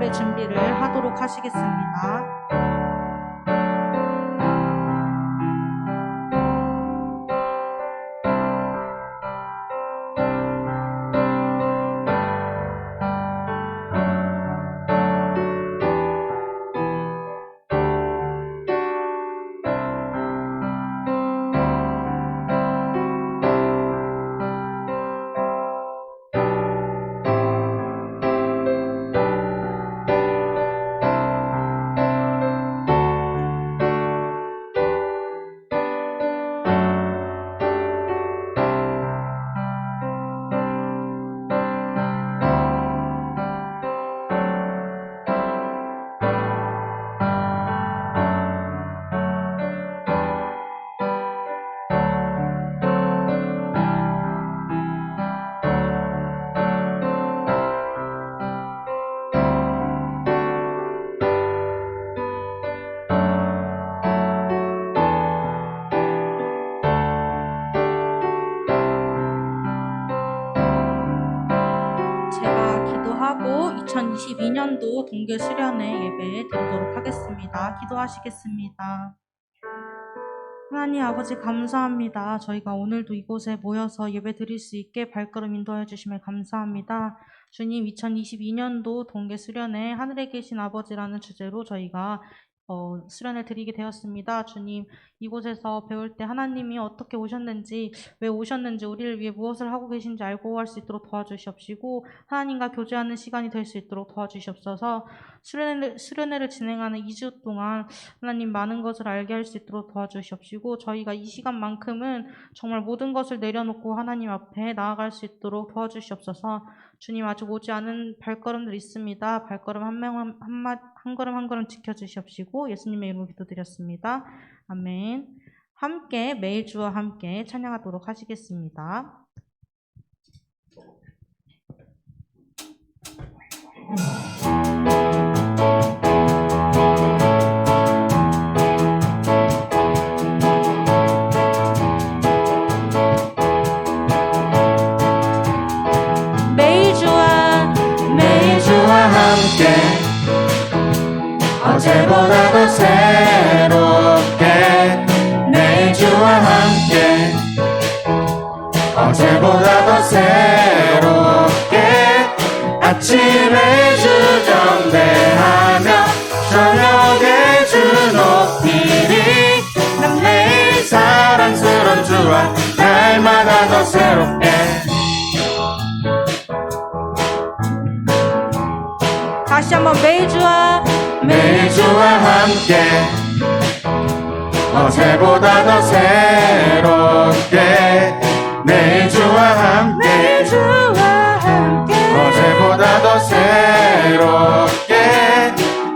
예배 준비를 하도록 하시겠습니다. 제가 기도하고 2022년도 동계 수련회 예배 드리도록 하겠습니다. 기도하시겠습니다. 하나님 아버지 감사합니다. 저희가 오늘도 이곳에 모여서 예배 드릴 수 있게 발걸음 인도해 주심에 감사합니다. 주님, 2022년도 동계 수련회 하늘에 계신 아버지라는 주제로 저희가 수련을 드리게 되었습니다. 주님, 이곳에서 배울 때 하나님이 어떻게 오셨는지, 왜 오셨는지, 우리를 위해 무엇을 하고 계신지 알고 할 수 있도록 도와주시옵시고, 하나님과 교제하는 시간이 될 수 있도록 도와주시옵소서. 수련회를 진행하는 2주 동안 하나님 많은 것을 알게 할 수 있도록 도와주시옵시고, 저희가 이 시간만큼은 정말 모든 것을 내려놓고 하나님 앞에 나아갈 수 있도록 도와주시옵소서. 주님, 아직 오지 않은 발걸음들 있습니다. 발걸음 한 걸음 한 걸음 지켜주시옵시고 예수님의 이름으로 기도드렸습니다. 아멘. 함께 매일 주와 함께 찬양하도록 하시겠습니다. 매일 주와 함께 어제보다 더 새롭게 매일 주와 함께 어제보다 더 새롭게 아침에 주 경배하며 저녁에 주 높이리 난 매일 사랑스러운 주와 날마다 더 새롭게 다시 한번 매일 주와 함께 어제보다 더 새롭게 매일 주와 함께 어제보다 더 새롭게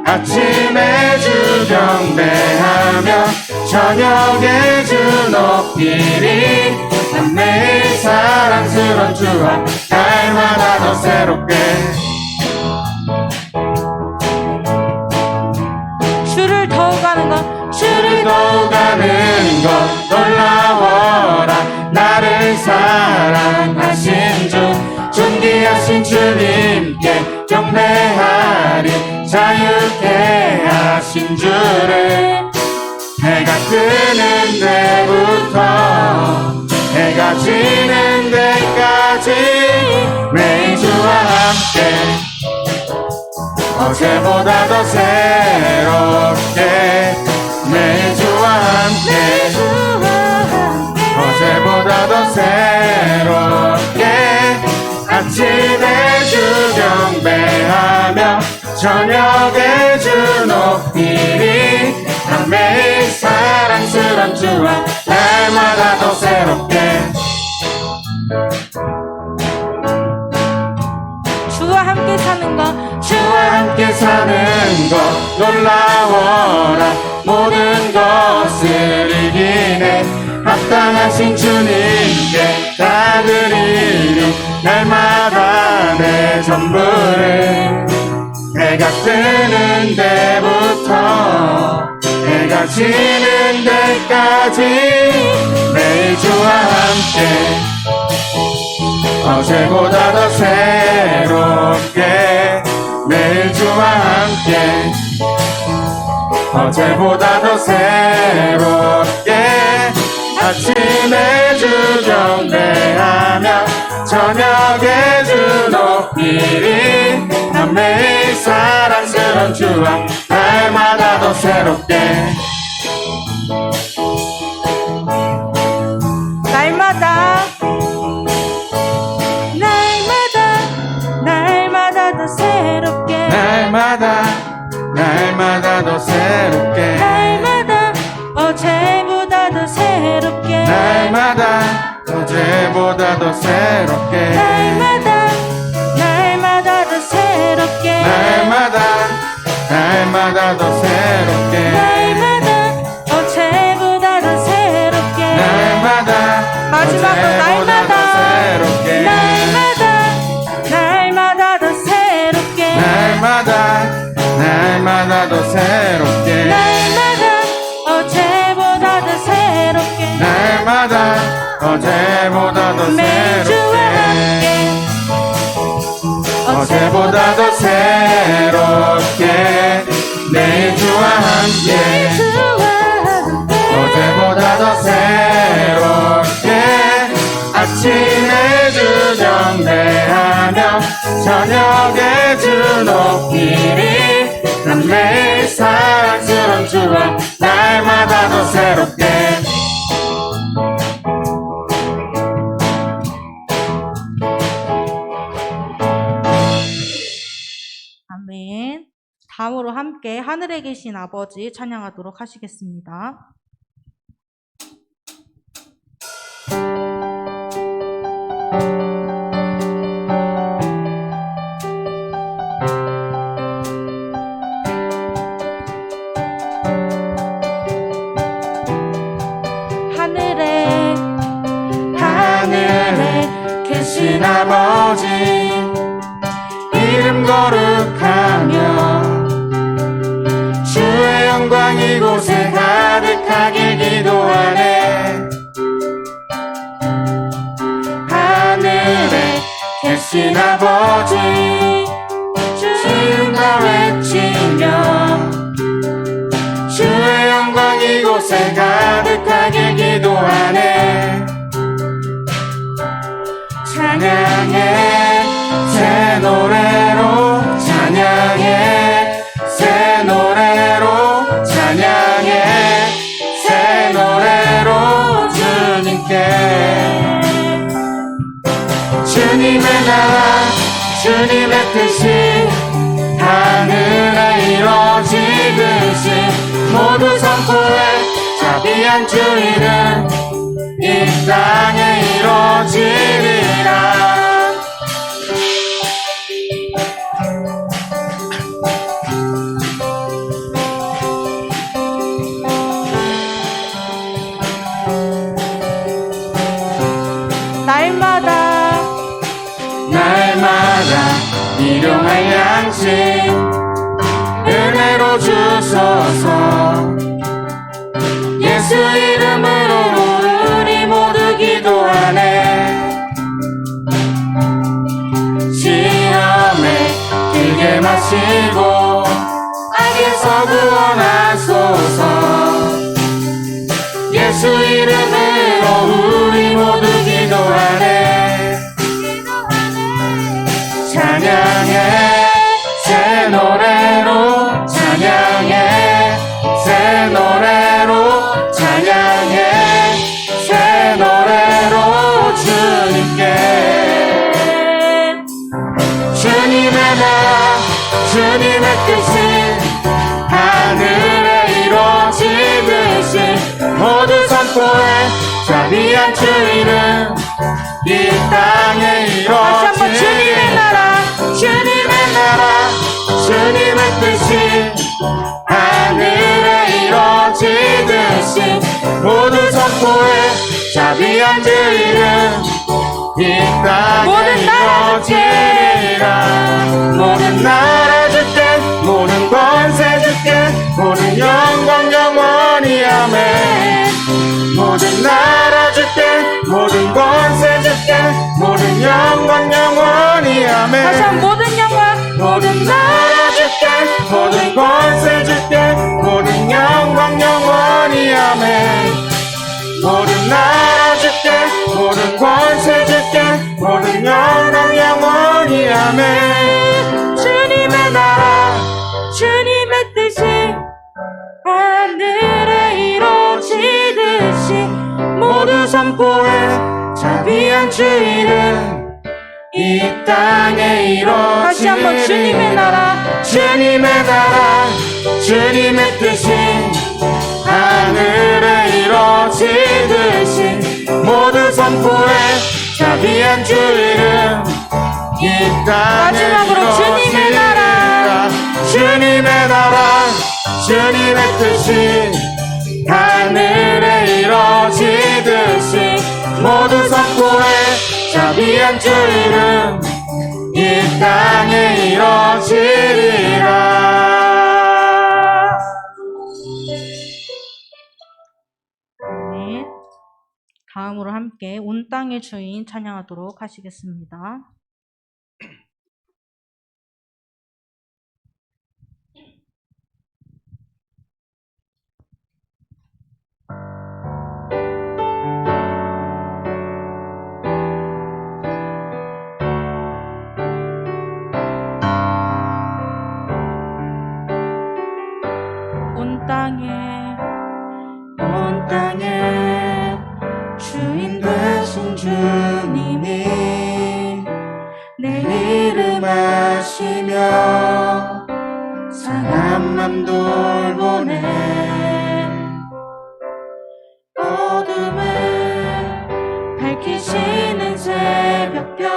아침에 주 경배하며 저녁에 주 높이리 난 매일 사랑스러운 주와 날마다 더 새롭게 주를 더욱 아는 것 놀라워라 나를 사랑하신 주 존귀하신 주님께 경배하리 자유케 하신 주를 해가 뜨는 데부터 해가 지는 데까지 매일 주와 함께 어제보다 더 새롭게 매일 주와 함께 어제보다 더 새롭게 아침에 주 경배하며 저녁에 주 높이리 난 매일 사랑스러운 주와 날마다 더 새롭게 주와 함께 사는 것 놀라워라 모든 것을 이기네 합당하신 주님께 다 드리리 날마다 내 전부를 해가 뜨는 데부터 해가 지는 데까지 매일 주와 함께 어제보다 더 새롭게 매일 주와 새롭게 어제보다 더 새롭게 아침에 주 경배하며 저녁에 주 높이리 난 매일 사랑스러운 주와 날마다 더 새롭게 날마다 더 새롭게 날마다 더 새롭게 날마다 어제보다 더 새롭게 날마다 어제보다 더 새롭게 날마다 더 새롭게 날마다 더 새롭게 날마다 어제보다 더 새롭게 날마다 마지막으로 어제보다 더 새롭게 날마다 더 새롭게 날마다 더 새롭게 날마다 어제보다 더 새롭게 날마다 어제보다 더 매주와 함께 새롭게 어제보다 더 새롭게 내일 주와 함께 어제보다 더 새롭게 아침에 주 경배하며 저녁에 주 높이리 난 매일 사랑스러운 주와 날마다 더 새롭게 아멘. 다음으로 함께 하늘에 계신 아버지 찬양하도록 하시겠습니다. 하늘에 계신 아버지 이름 거룩하며 주의 영광 이곳에 가득하길 기도하네 하늘에 계신 아버지 주 이름과 외치며 주의 영광 이곳에 가득하길 기도하네 찬양해 새 노래로 찬양해 새 노래로 찬양해 새 노래로 주님께 주님의 나라 주님의 뜻이 하늘에 이루어지듯이 모두 선포해 자비한 주 이름 이 땅에 이루어지리라 날마다 일용할 양식 은혜로 주소서 예수 이름으로 우리 모두 기도하네 시험에 길게 마시고 악에서 구원하소서 예수 이름으로 우리 모두 기도하네 찬양해 새 노래로 찬양해 새 노래로 찬양해 새 노래로 주님께 주님의 나라 주님의 뜻이 하늘에 이루어지듯이 모두 선포해 자비한 주 이름 이 땅에 이루어지리라 주님의 나라 주님의 뜻이 하늘에 이루어지듯이 모두 선포해 자비한 주 이름 이 땅에 이루어지리라 모든 나라 주께 모든 권세 주께 모든 영광 영원히 아멘 모든 나라 주께 모든 권세 주께 모든 영광 영원히 아멘 다시 한번 모든 영광 모든 나라 주께 모든 모든 나라 주께 모든 권세 주께 모든 영광 영원히 아멘. 주님의 나라 주님의 뜻이 하늘에 이루어지듯이 모두 선포해 자비한 주 이름 이 땅에 이루어지리. 다시 한번 주님의 나라 주님의 나라 주님의 뜻이 하늘에 이루어지듯이 모두 선포해 자비한 주 이름 이 땅에 마지막으로 주님의 나라 주님의 나라 주님의 뜻이 하늘에 이루어지듯이 모두 선포해 자비한 주 이름 이 땅에 이루어지리라. 네. 다음으로 함께 온 땅의 주인 찬양하도록 하시겠습니다. 온 땅에 주인 되신 주님이 내 이름 아시며 상한 맘 돌보네. 어둠을 밝히시는 새벽별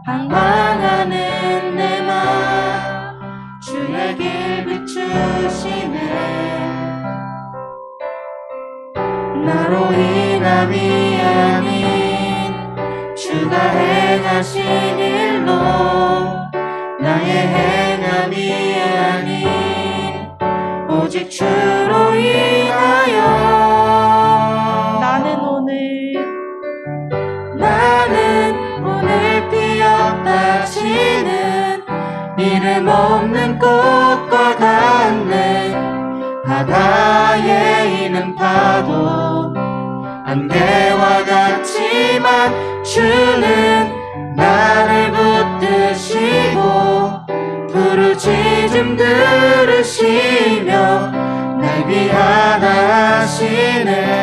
방황하는 내 맘 주의 길 비추시네. 나로 인함이 아닌 주가 행하신 일로 나의 행함이 아닌 오직 주로 인하여 나는 오늘 피었다 지는 이름 없는 꽃과 같네. 바다에 있는 파도 안개와 같지만 주는 나를 붙드시고 부르짖음 들으시며 날 위하다 하시네.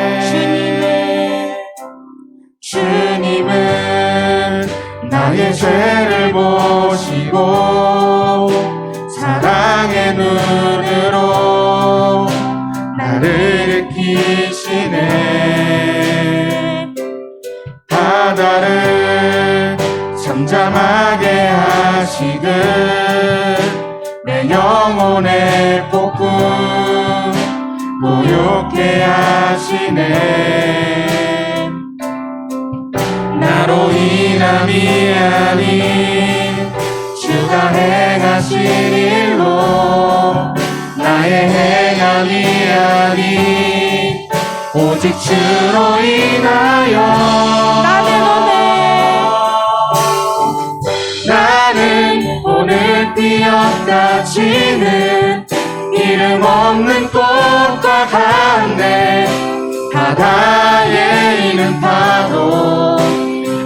주님은 나의 죄를 보시고 사랑의 눈으로 나를 일으키시네. 바다를 잠잠하게 하시듯 내 영혼의 폭풍 고요케 하시네. 나로 인함이 아닌 주가 행하신 일로 나의 행함이 아닌 오직 주로 인하여 나는 오늘 피었다 지는 이름 없는 꽃과 같네. 바다에 있는 파도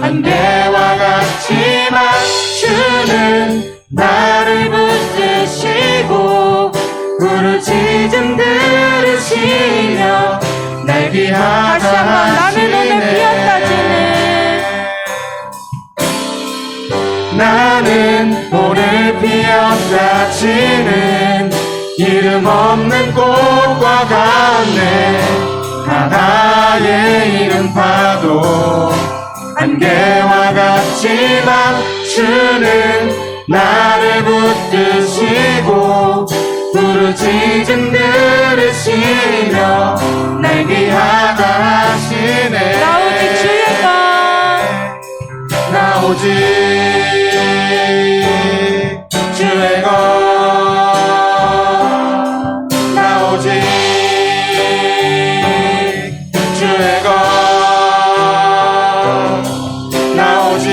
안개와 같지만 주는 나를 붙드시고 부르짖음 들으시며 날 위하다 하시네. 나는 오늘 피었다 지는 이름 없는 꽃과 같네. 바다에 있는 파도 안개와 같지만 주는 나를 붙드시고 부르짖음 들으시며 날 위하다 하시네. 나 오직 주의 것 나 오직 주의 것 나 오직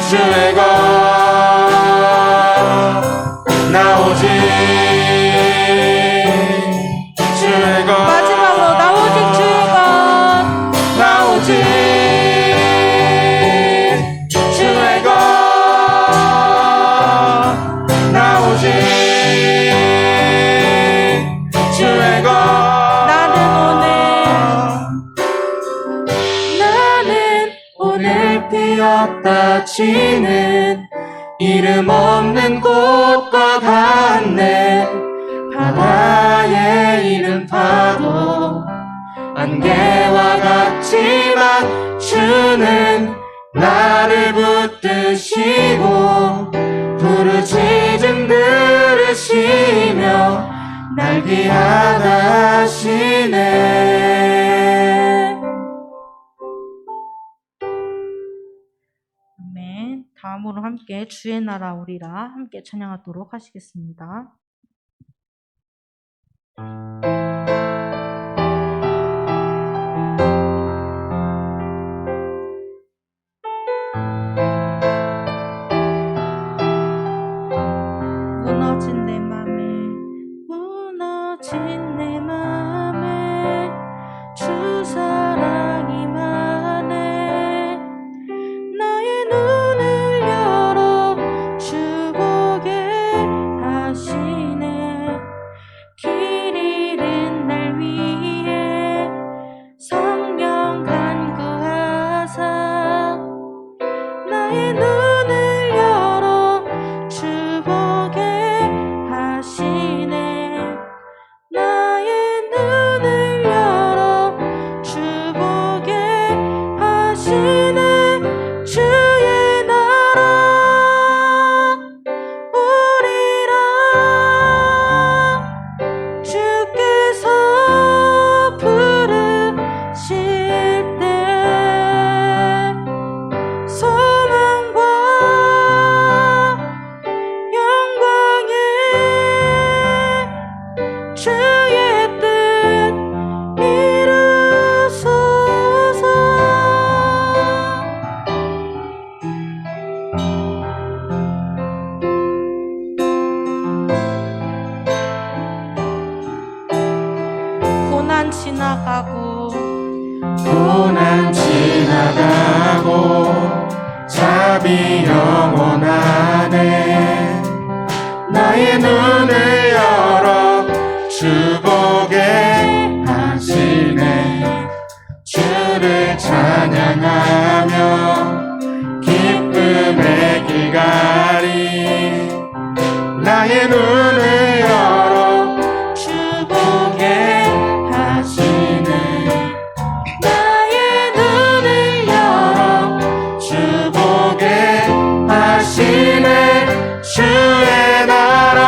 주의 것 나 오직 주의 지는 이름 없는 곳과 같네. 바다의 이름 파도 안개와 같지만 주는 나를 붙드시고 부르짖음 들으시며 날 귀하다 하시네. 아멘. 다음으로 함께 주의 나라 오리라 함께 찬양하도록 하시겠습니다. 무너진 내 맘에 무너진 내 맘에 주 사랑이 많네. 나의 눈을 열어 주 보게 하시네. 길 잃은 날 위해 성령 간구하사 나의 눈을 열어 주 보게 하시네. 나의 눈을 열어 주 보게 하시네. 주의 나라 오리라. 주께서 부르실 때 소망과 영광에 주의 뜻 이루소서. 고난 지나가고 고난 지나가고 자비 영원하네. 나의 눈을 열어 주 보게 하시네. 주를 찬양하며 기쁨의 기갈이 나의 눈을 열어 주 보게 하시네. 나의 눈을 열어 주 보게 하시네. 주의 나라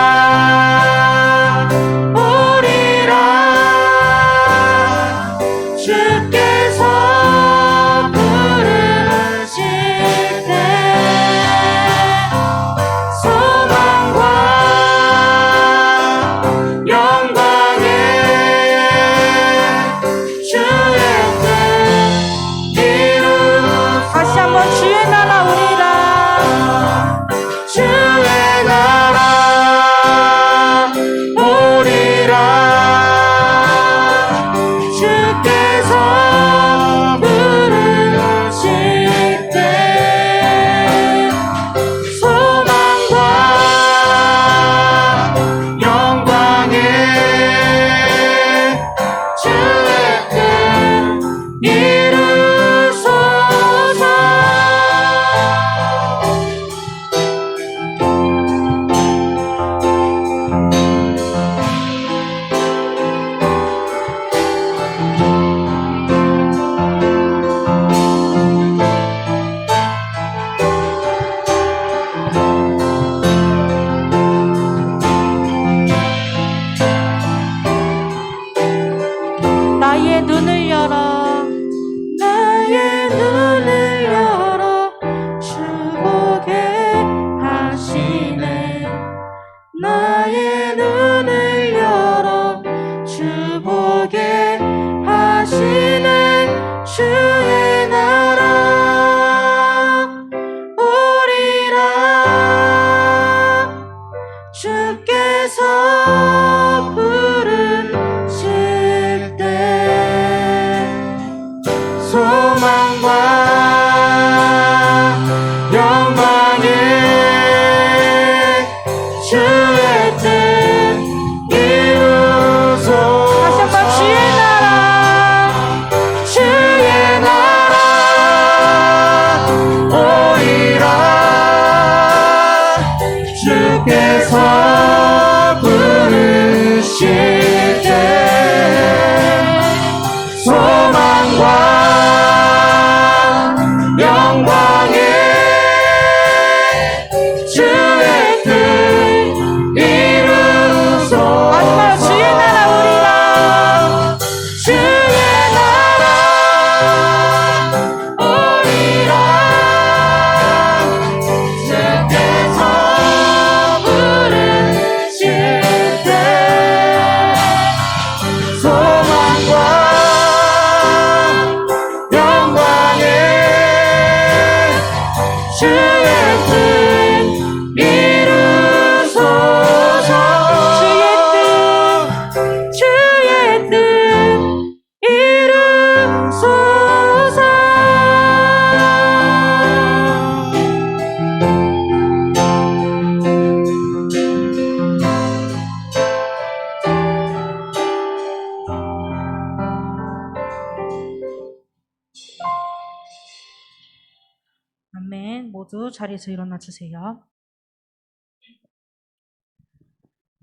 모두 자리에서 일어나 주세요.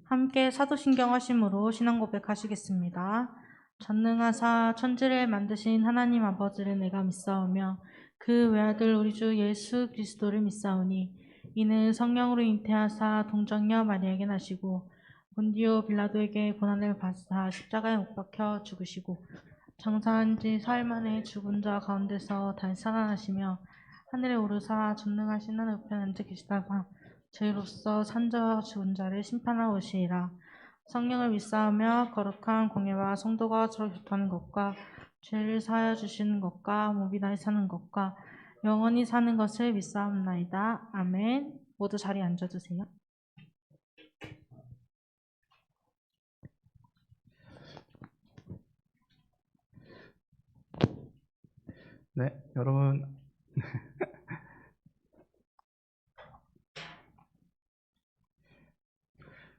함께 사도신경 하심으로 신앙 고백하시겠습니다. 전능하사 천지를 만드신 하나님 아버지를 내가 믿사오며 그 외아들 우리 주 예수 그리스도를 믿사오니 이는 성령으로 잉태하사 동정녀 마리아에게 나시고 본디오 빌라도에게 고난을 받으사 십자가에 못 박혀 죽으시고 장사한 지 사흘 만에 죽은 자 가운데서 다시 살아나시며 하늘에 오르사 전능하신 하늘 우편에 앉아 계시다가 저희로서 산자와 죽은 자를 심판하러 오시리라. 성령을 믿사오며 거룩한 공예와 성도가 서로 교통하는 것과 죄를 사하여 주시는 것과 몸이 다시 사는 것과 영원히 사는 것을 믿사옵나이다. 아멘. 모두 자리에 앉아주세요. 네, 여러분.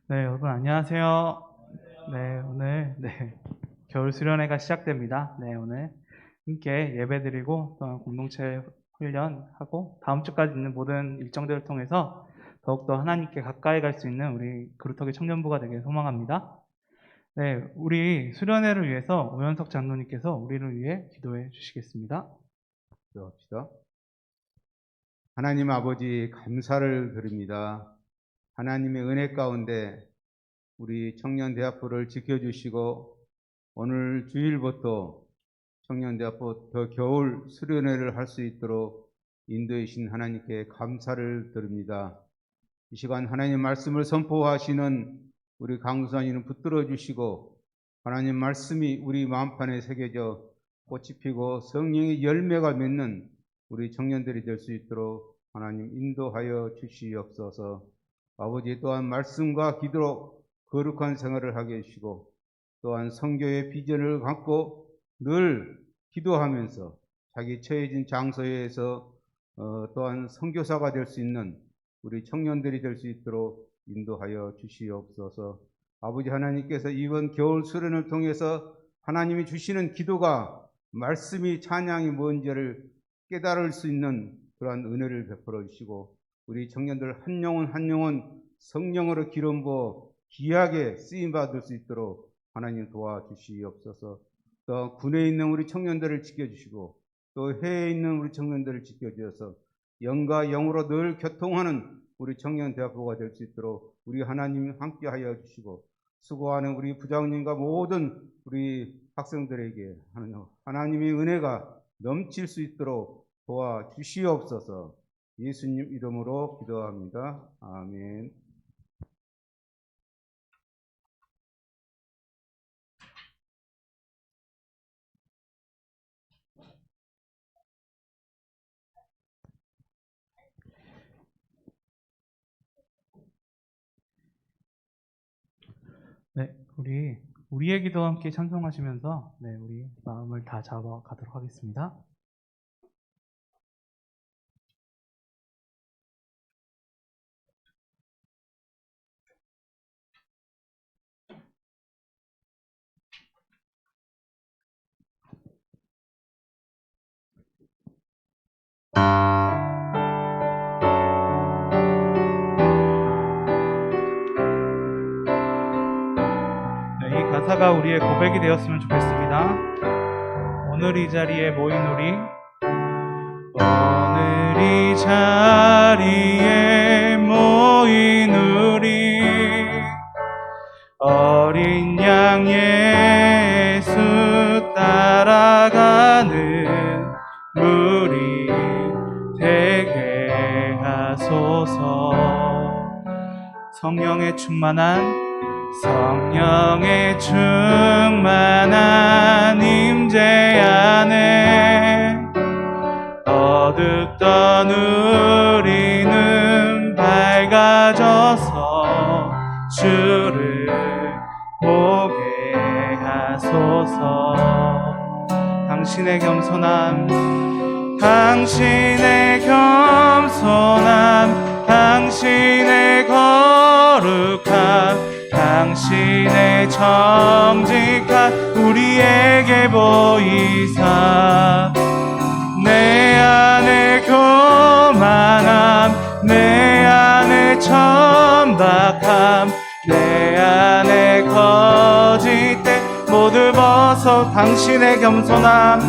네, 여러분 안녕하세요. 네, 오늘 겨울 수련회가 시작됩니다. 네, 오늘 함께 예배드리고 또 공동체 훈련하고 다음 주까지 있는 모든 일정들을 통해서 더욱더 하나님께 가까이 갈 수 있는 우리 그루터기 청년부가 되길 소망합니다. 네, 우리 수련회를 위해서 오현석 장로님께서 우리를 위해 기도해 주시겠습니다. 기도합시다. 하나님 아버지 감사를 드립니다. 하나님의 은혜 가운데 우리 청년대학부를 지켜주시고 오늘 주일부터 청년대학부 더 겨울 수련회를 할 수 있도록 인도해 주신 하나님께 감사를 드립니다. 이 시간 하나님 말씀을 선포하시는 우리 강수사님을 붙들어 주시고 하나님 말씀이 우리 마음판에 새겨져 꽃이 피고 성령의 열매가 맺는 우리 청년들이 될 수 있도록 하나님 인도하여 주시옵소서. 아버지 또한 말씀과 기도로 거룩한 생활을 하게 해주시고 또한 선교의 비전을 갖고 늘 기도하면서 자기 처해진 장소에서 또한 선교사가 될 수 있는 우리 청년들이 될 수 있도록 인도하여 주시옵소서. 아버지 하나님께서 이번 겨울 수련을 통해서 하나님이 주시는 기도가 말씀이 찬양이 뭔지를 깨달을 수 있는 그러한 은혜를 베풀어 주시고 우리 청년들 한 영혼 한 영혼 성령으로 기름 부어 귀하게 쓰임 받을 수 있도록 하나님 도와주시옵소서. 또 군에 있는 우리 청년들을 지켜주시고 또 해외에 있는 우리 청년들을 지켜주셔서 영과 영으로 늘 교통하는 우리 청년대학부가 될 수 있도록 우리 하나님 함께하여 주시고 수고하는 우리 부장님과 모든 우리 학생들에게 하나님의 은혜가 넘칠 수 있도록 도와주시옵소서. 예수님 이름으로 기도합니다. 아멘. 네, 우리의 기도와 함께 찬송하시면서 우리 마음을 다 잡아가도록 하겠습니다. 가사가 우리의 고백이 되었으면 좋겠습니다. 오늘 이 자리에 모인 우리, 오늘 이 자리에 모인 우리, 어린 양 예수 따라가는 무리 되게 하소서. 성령의 충만한 임재 안에 어둡던 우리는 밝아져서 주를 보게 하소서. 당신의 겸손함, 당신의 거룩함, 당신의 정직함 우리에게 보이사 내 안에 교만함 내 안에 천박함 내 안에 거짓됨 모두 벗어 당신의 겸손함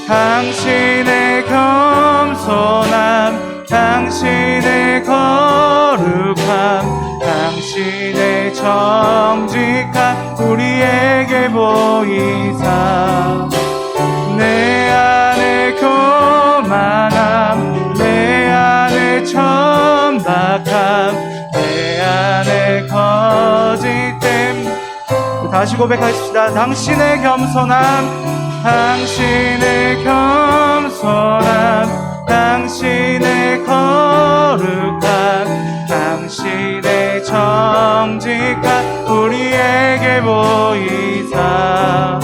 당신의 겸손함 당신의 거룩함 당신의 정직함 우리에게 보이사 내 안에 교만함 내 안에 천박함 내 안에 거짓됨 다시 고백하십시다. 당신의 겸손함 당신의 겸손함 당신의 거룩함 당신의 정직함 우리에게 보이사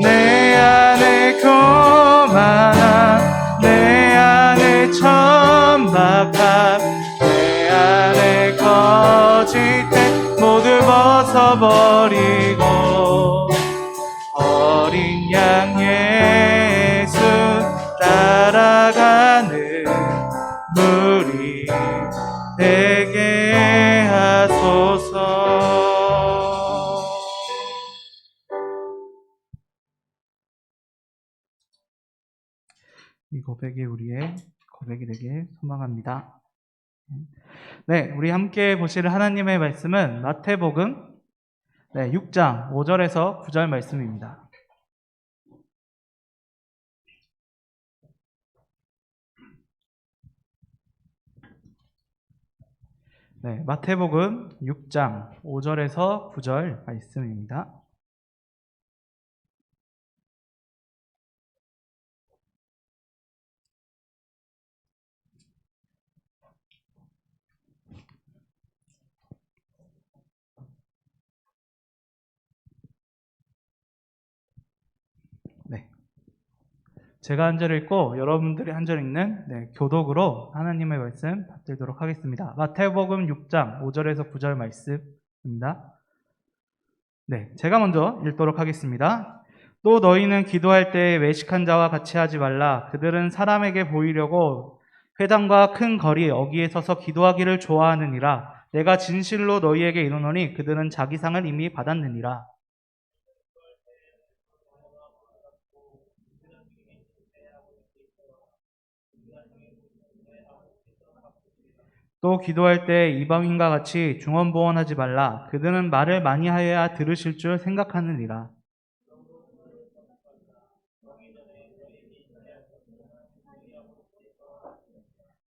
내 안에 교만함 내 안에 천박함 내 안에 거짓됨 모두 벗어버리고 어린 양 예수 따라가는 무리 되게 하소서. 이 고백이 우리의 고백이 되길 소망합니다. 네, 우리 함께 보실 하나님의 말씀은 마태복음 6장 5절에서 9절 말씀입니다. 네, 마태복음 6장 5절에서 9절 말씀입니다. 네. 제가 한 절 읽고 여러분들이 한 절 읽는 교독으로 하나님의 말씀 받들도록 하겠습니다. 마태복음 6장 5절에서 9절 말씀입니다. 네, 제가 먼저 읽도록 하겠습니다. 또 너희는 기도할 때 외식한 자와 같이 하지 말라. 그들은 사람에게 보이려고 회당과 큰 거리 어귀에 서서 기도하기를 좋아하느니라. 내가 진실로 너희에게 이르노니 그들은 자기 상을 이미 받았느니라. 또 기도할 때 이방인과 같이 중언부언하지 말라. 그들은 말을 많이 하여야 들으실 줄 생각하느니라.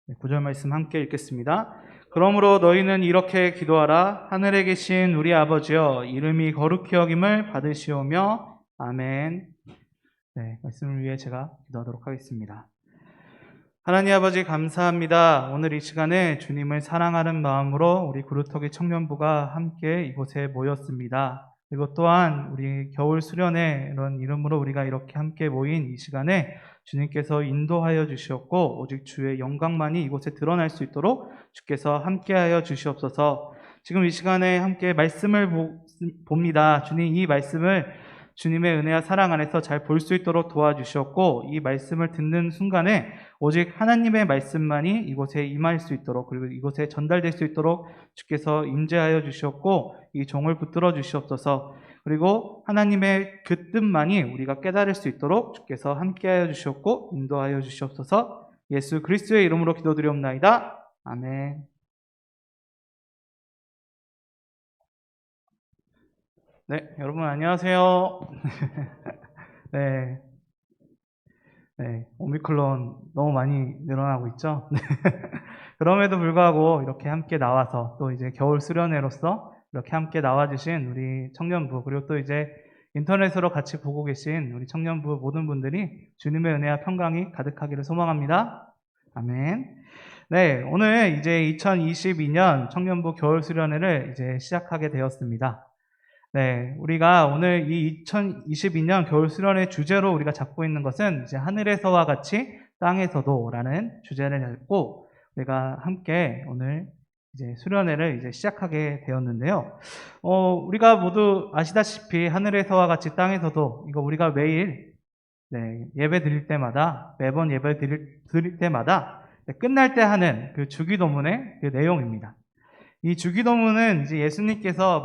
네, 9절 말씀 함께 읽겠습니다. 그러므로 너희는 이렇게 기도하라. 하늘에 계신 우리 아버지여 이름이 거룩히 여김을 받으시오며 아멘. 네, 말씀을 위해 제가 기도하도록 하겠습니다. 하나님 아버지 감사합니다. 오늘 이 시간에 주님을 사랑하는 마음으로 우리 구루터기 청년부가 함께 이곳에 모였습니다. 그리고 또한 우리 겨울 수련회 이런 이름으로 우리가 이렇게 함께 모인 이 시간에 주님께서 인도하여 주시었고 오직 주의 영광만이 이곳에 드러날 수 있도록 주께서 함께하여 주시옵소서. 지금 이 시간에 함께 말씀을 봅니다. 주님 이 말씀을 주님의 은혜와 사랑 안에서 잘 볼 수 있도록 도와주셨고 이 말씀을 듣는 순간에 오직 하나님의 말씀만이 이곳에 임할 수 있도록 그리고 이곳에 전달될 수 있도록 주께서 임재하여 주셨고 이 종을 붙들어 주시옵소서. 그리고 하나님의 그 뜻만이 우리가 깨달을 수 있도록 주께서 함께하여 주셨고 인도하여 주시옵소서. 예수 그리스도의 이름으로 기도드리옵나이다. 아멘. 네, 여러분 안녕하세요. 네, 오미크론 너무 많이 늘어나고 있죠. 그럼에도 불구하고 이렇게 함께 나와서 또 이제 겨울 수련회로서 이렇게 함께 나와주신 우리 청년부 그리고 또 이제 인터넷으로 같이 보고 계신 우리 청년부 모든 분들이 주님의 은혜와 평강이 가득하기를 소망합니다. 아멘. 네, 오늘 이제 2022년 청년부 겨울 수련회를 이제 시작하게 되었습니다. 네, 우리가 오늘 이 2022년 겨울 수련회 주제로 우리가 잡고 있는 것은 이제 하늘에서와 같이 땅에서도라는 주제를 잡고 우리가 함께 오늘 이제 수련회를 이제 시작하게 되었는데요. 우리가 모두 아시다시피 하늘에서와 같이 땅에서도 이거 우리가 매일 예배 드릴 때마다 매번 예배 드릴 때마다 끝날 때 하는 그 주기도문의 그 내용입니다. 이 주기도문은 이제 예수님께서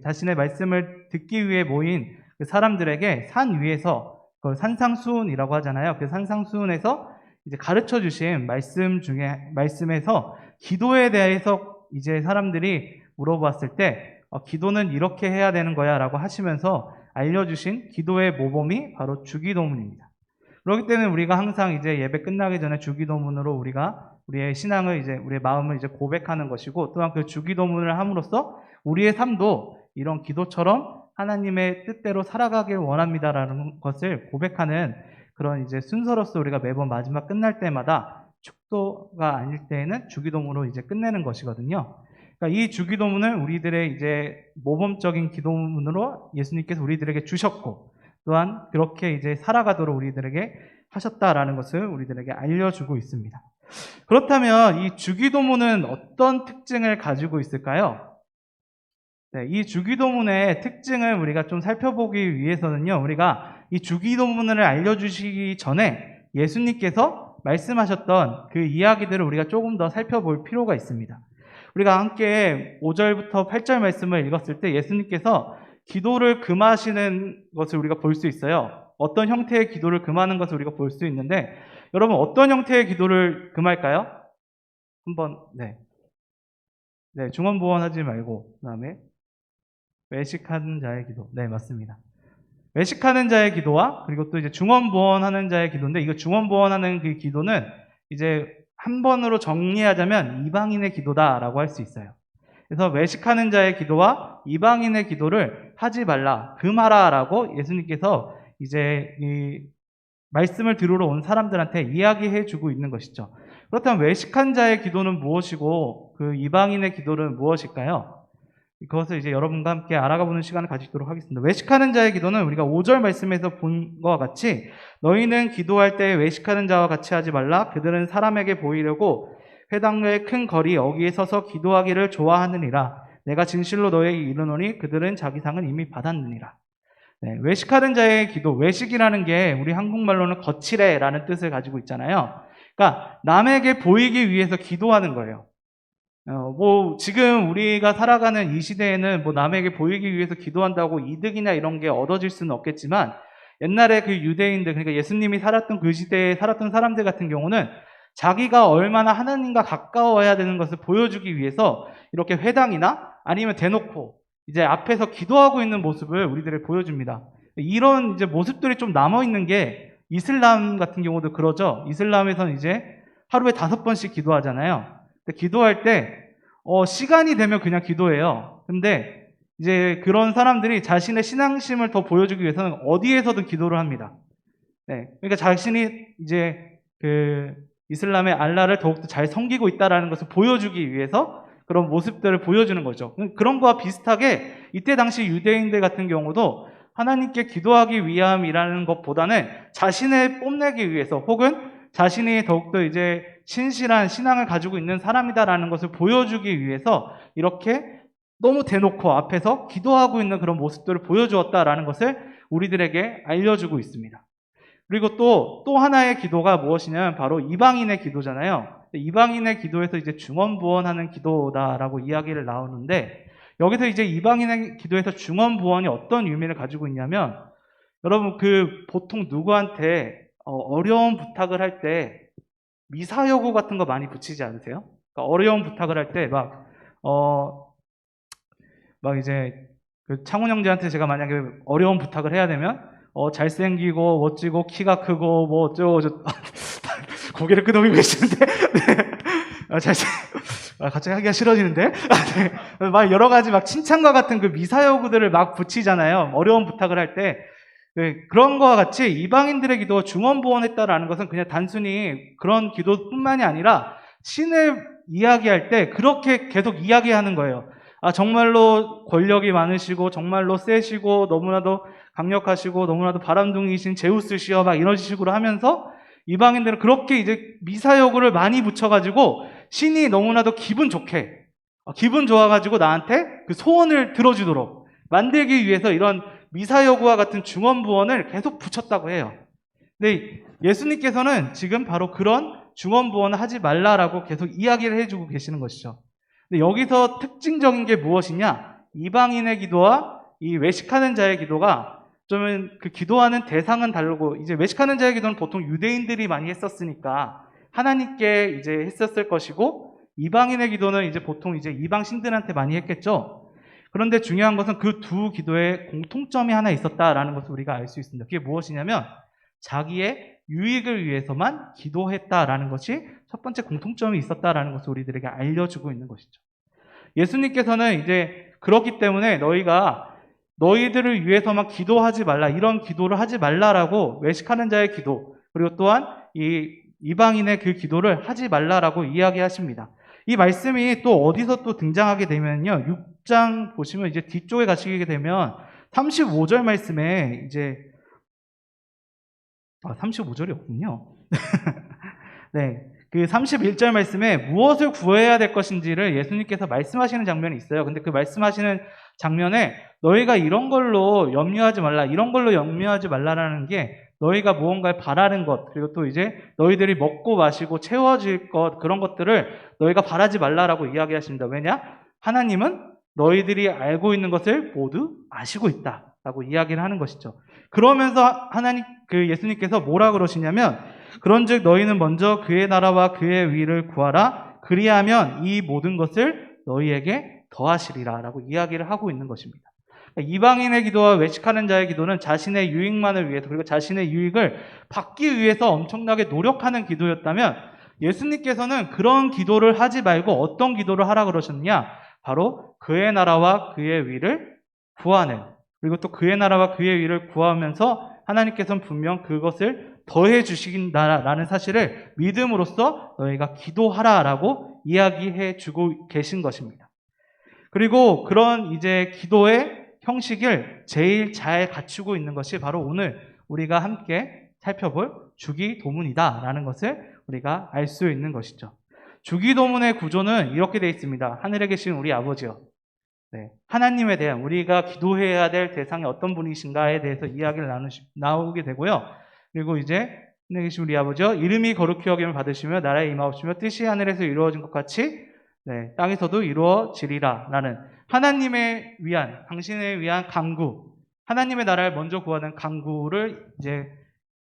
자신의 말씀을 듣기 위해 모인 그 사람들에게 산 위에서, 그걸 산상수훈이라고 하잖아요. 그 산상수훈에서 이제 가르쳐 주신 말씀에서 기도에 대해서 이제 사람들이 물어봤을 때, 기도는 이렇게 해야 되는 거야 라고 하시면서 알려주신 기도의 모범이 바로 주기도문입니다. 그렇기 때문에 우리가 항상 이제 예배 끝나기 전에 주기도문으로 우리가 우리의 신앙을 우리의 마음을 고백하는 것이고, 또한 그 주기도문을 함으로써 우리의 삶도 이런 기도처럼 하나님의 뜻대로 살아가길 원합니다라는 것을 고백하는 그런 순서로서 우리가 매번 마지막 끝날 때마다 축도가 아닐 때에는 주기도문으로 끝내는 것이거든요. 그러니까 이 주기도문을 우리들의 모범적인 기도문으로 예수님께서 우리들에게 주셨고, 또한 그렇게 살아가도록 우리들에게 하셨다라는 것을 우리들에게 알려주고 있습니다. 그렇다면 이 주기도문은 어떤 특징을 가지고 있을까요? 네, 이 주기도문의 특징을 우리가 좀 살펴보기 위해서는요, 우리가 이 주기도문을 알려주시기 전에 예수님께서 말씀하셨던 그 이야기들을 우리가 조금 더 살펴볼 필요가 있습니다. 우리가 함께 5절부터 8절 말씀을 읽었을 때 예수님께서 기도를 금하시는 것을 우리가 볼 수 있어요. 어떤 형태의 기도를 금하는 것을 우리가 볼 수 있는데, 여러분 어떤 형태의 기도를 금할까요? 한번 중언부언하지 말고, 그다음에 외식하는 자의 기도. 네, 맞습니다. 외식하는 자의 기도와 그리고 또 중언부언하는 자의 기도인데, 이거 중언부언하는 그 기도는 한 번으로 정리하자면 이방인의 기도다라고 할 수 있어요. 그래서 외식하는 자의 기도와 이방인의 기도를 하지 말라, 금하라라고 예수님께서 이 말씀을 들으러 온 사람들한테 이야기해 주고 있는 것이죠. 그렇다면 외식한 자의 기도는 무엇이고 그 이방인의 기도는 무엇일까요? 그것을 여러분과 함께 알아가 보는 시간을 가지도록 하겠습니다. 외식하는 자의 기도는 우리가 5절 말씀에서 본 것과 같이, 너희는 기도할 때 외식하는 자와 같이 하지 말라. 그들은 사람에게 보이려고 회당의 큰 거리 여기에 서서 기도하기를 좋아하느니라. 내가 진실로 너에게 이르노니 그들은 자기 상은 이미 받았느니라. 네, 외식하는 자의 기도, 외식이라는 게 우리 한국말로는 거칠해라는 뜻을 가지고 있잖아요. 그러니까 남에게 보이기 위해서 기도하는 거예요. 지금 우리가 살아가는 이 시대에는 남에게 보이기 위해서 기도한다고 이득이나 이런 게 얻어질 수는 없겠지만, 옛날에 그 유대인들, 그러니까 예수님이 살았던 그 시대에 살았던 사람들 같은 경우는 자기가 얼마나 하나님과 가까워야 되는 것을 보여주기 위해서 이렇게 회당이나 아니면 대놓고 앞에서 기도하고 있는 모습을 우리들에게 보여줍니다. 이런 모습들이 좀 남아있는 게 이슬람 같은 경우도 그러죠. 이슬람에서는 하루에 5번씩 기도하잖아요. 기도할 때 시간이 되면 그냥 기도해요. 근데 그런 사람들이 자신의 신앙심을 더 보여주기 위해서는 어디에서든 기도를 합니다. 네, 그러니까 자신이 그 이슬람의 알라를 더욱더 잘 섬기고 있다라는 것을 보여주기 위해서 그런 모습들을 보여주는 거죠. 그런 거와 비슷하게 이때 당시 유대인들 같은 경우도 하나님께 기도하기 위함이라는 것보다는 자신을 뽐내기 위해서, 혹은 자신이 더욱더 신실한 신앙을 가지고 있는 사람이다라는 것을 보여주기 위해서 이렇게 너무 대놓고 앞에서 기도하고 있는 그런 모습들을 보여주었다라는 것을 우리들에게 알려주고 있습니다. 그리고 또 하나의 기도가 무엇이냐면 바로 이방인의 기도잖아요. 이방인의 기도에서 중언부언하는 기도다라고 이야기를 나오는데, 여기서 이방인의 기도에서 중언부언이 어떤 의미를 가지고 있냐면, 여러분 보통 누구한테 어려운 부탁을 할 때 미사여구 같은 거 많이 붙이지 않으세요? 그러니까 어려운 부탁을 할 때 그 창훈 형제한테 제가 만약에 어려운 부탁을 해야 되면 잘생기고 멋지고 키가 크고 뭐 어쩌고 고개를 끄덕이고 계시는데 갑자기 하기가 싫어지는데 막 여러 가지 칭찬과 같은 그 미사여구들을 막 붙이잖아요. 어려운 부탁을 할 때. 그런 거와 같이 이방인들의 기도, 중언부언했다라는 것은 그냥 단순히 그런 기도뿐만이 아니라 신을 이야기할 때 그렇게 계속 이야기하는 거예요. 정말로 권력이 많으시고 정말로 세시고 너무나도 강력하시고 너무나도 바람둥이신 제우스시여 막 이런 식으로 하면서 이방인들은 그렇게 미사여구를 많이 붙여가지고 신이 너무나도 기분 좋아가지고 나한테 그 소원을 들어주도록 만들기 위해서 이런 미사여구와 같은 중언부언을 계속 붙였다고 해요. 근데 예수님께서는 지금 바로 그런 중언부언을 하지 말라라고 계속 이야기를 해주고 계시는 것이죠. 근데 여기서 특징적인 게 무엇이냐? 이방인의 기도와 이 외식하는 자의 기도가 좀 그 기도하는 대상은 다르고, 이제 외식하는 자의 기도는 보통 유대인들이 많이 했었으니까 하나님께 이제 했었을 것이고, 이방인의 기도는 이제 보통 이제 이방 신들한테 많이 했겠죠. 그런데 중요한 것은 그 두 기도에 공통점이 하나 있었다라는 것을 우리가 알 수 있습니다. 그게 무엇이냐면 자기의 유익을 위해서만 기도했다라는 것이 첫 번째 공통점이 있었다라는 것을 우리들에게 알려주고 있는 것이죠. 예수님께서는 이제 그렇기 때문에 너희들을 위해서만 기도하지 말라, 이런 기도를 하지 말라라고, 외식하는 자의 기도, 그리고 또한 이 이방인의 그 기도를 하지 말라라고 이야기하십니다. 이 말씀이 또 어디서 또 등장하게 되면요, 6장 보시면 이제 뒤쪽에 가시게 되면 35절 말씀에 이제 35절이 없군요. 네, 그 31절 말씀에 무엇을 구해야 될 것인지를 예수님께서 말씀하시는 장면이 있어요. 근데 그 말씀하시는 장면에 너희가 이런 걸로 염려하지 말라, 이런 걸로 염려하지 말라라는 게 너희가 무언가를 바라는 것, 그리고 또 이제 너희들이 먹고 마시고 채워질 것, 그런 것들을 너희가 바라지 말라라고 이야기하십니다. 왜냐? 하나님은 너희들이 알고 있는 것을 모두 아시고 있다라고 이야기를 하는 것이죠. 그러면서 예수님께서 뭐라 그러시냐면, 그런즉 너희는 먼저 그의 나라와 그의 의를 구하라, 그리하면 이 모든 것을 너희에게 더하시리라라고 이야기를 하고 있는 것입니다. 이방인의 기도와 외식하는 자의 기도는 자신의 유익만을 위해서, 그리고 자신의 유익을 받기 위해서 엄청나게 노력하는 기도였다면, 예수님께서는 그런 기도를 하지 말고 어떤 기도를 하라 그러셨느냐? 바로 그의 나라와 그의 의를 구하는, 그리고 또 그의 나라와 그의 의를 구하면서 하나님께서는 분명 그것을 더해 주신다라는 사실을 믿음으로써 너희가 기도하라라고 이야기해 주고 계신 것입니다. 그리고 그런 이제 기도의 형식을 제일 잘 갖추고 있는 것이 바로 오늘 우리가 함께 살펴볼 주기도문이다라는 것을 우리가 알 수 있는 것이죠. 주기도문의 구조는 이렇게 되어 있습니다. 하늘에 계신 우리 아버지여. 네, 하나님에 대한, 우리가 기도해야 될 대상이 어떤 분이신가에 대해서 이야기를 나오게 되고요. 그리고 이제 하늘에 계신 우리 아버지여, 이름이 거룩히 여김을 받으시며 나라에 임하옵시며 뜻이 하늘에서 이루어진 것 같이 땅에서도 이루어지리라 라는 하나님의 위한, 당신을 위한 간구, 하나님의 나라를 먼저 구하는 간구를 이제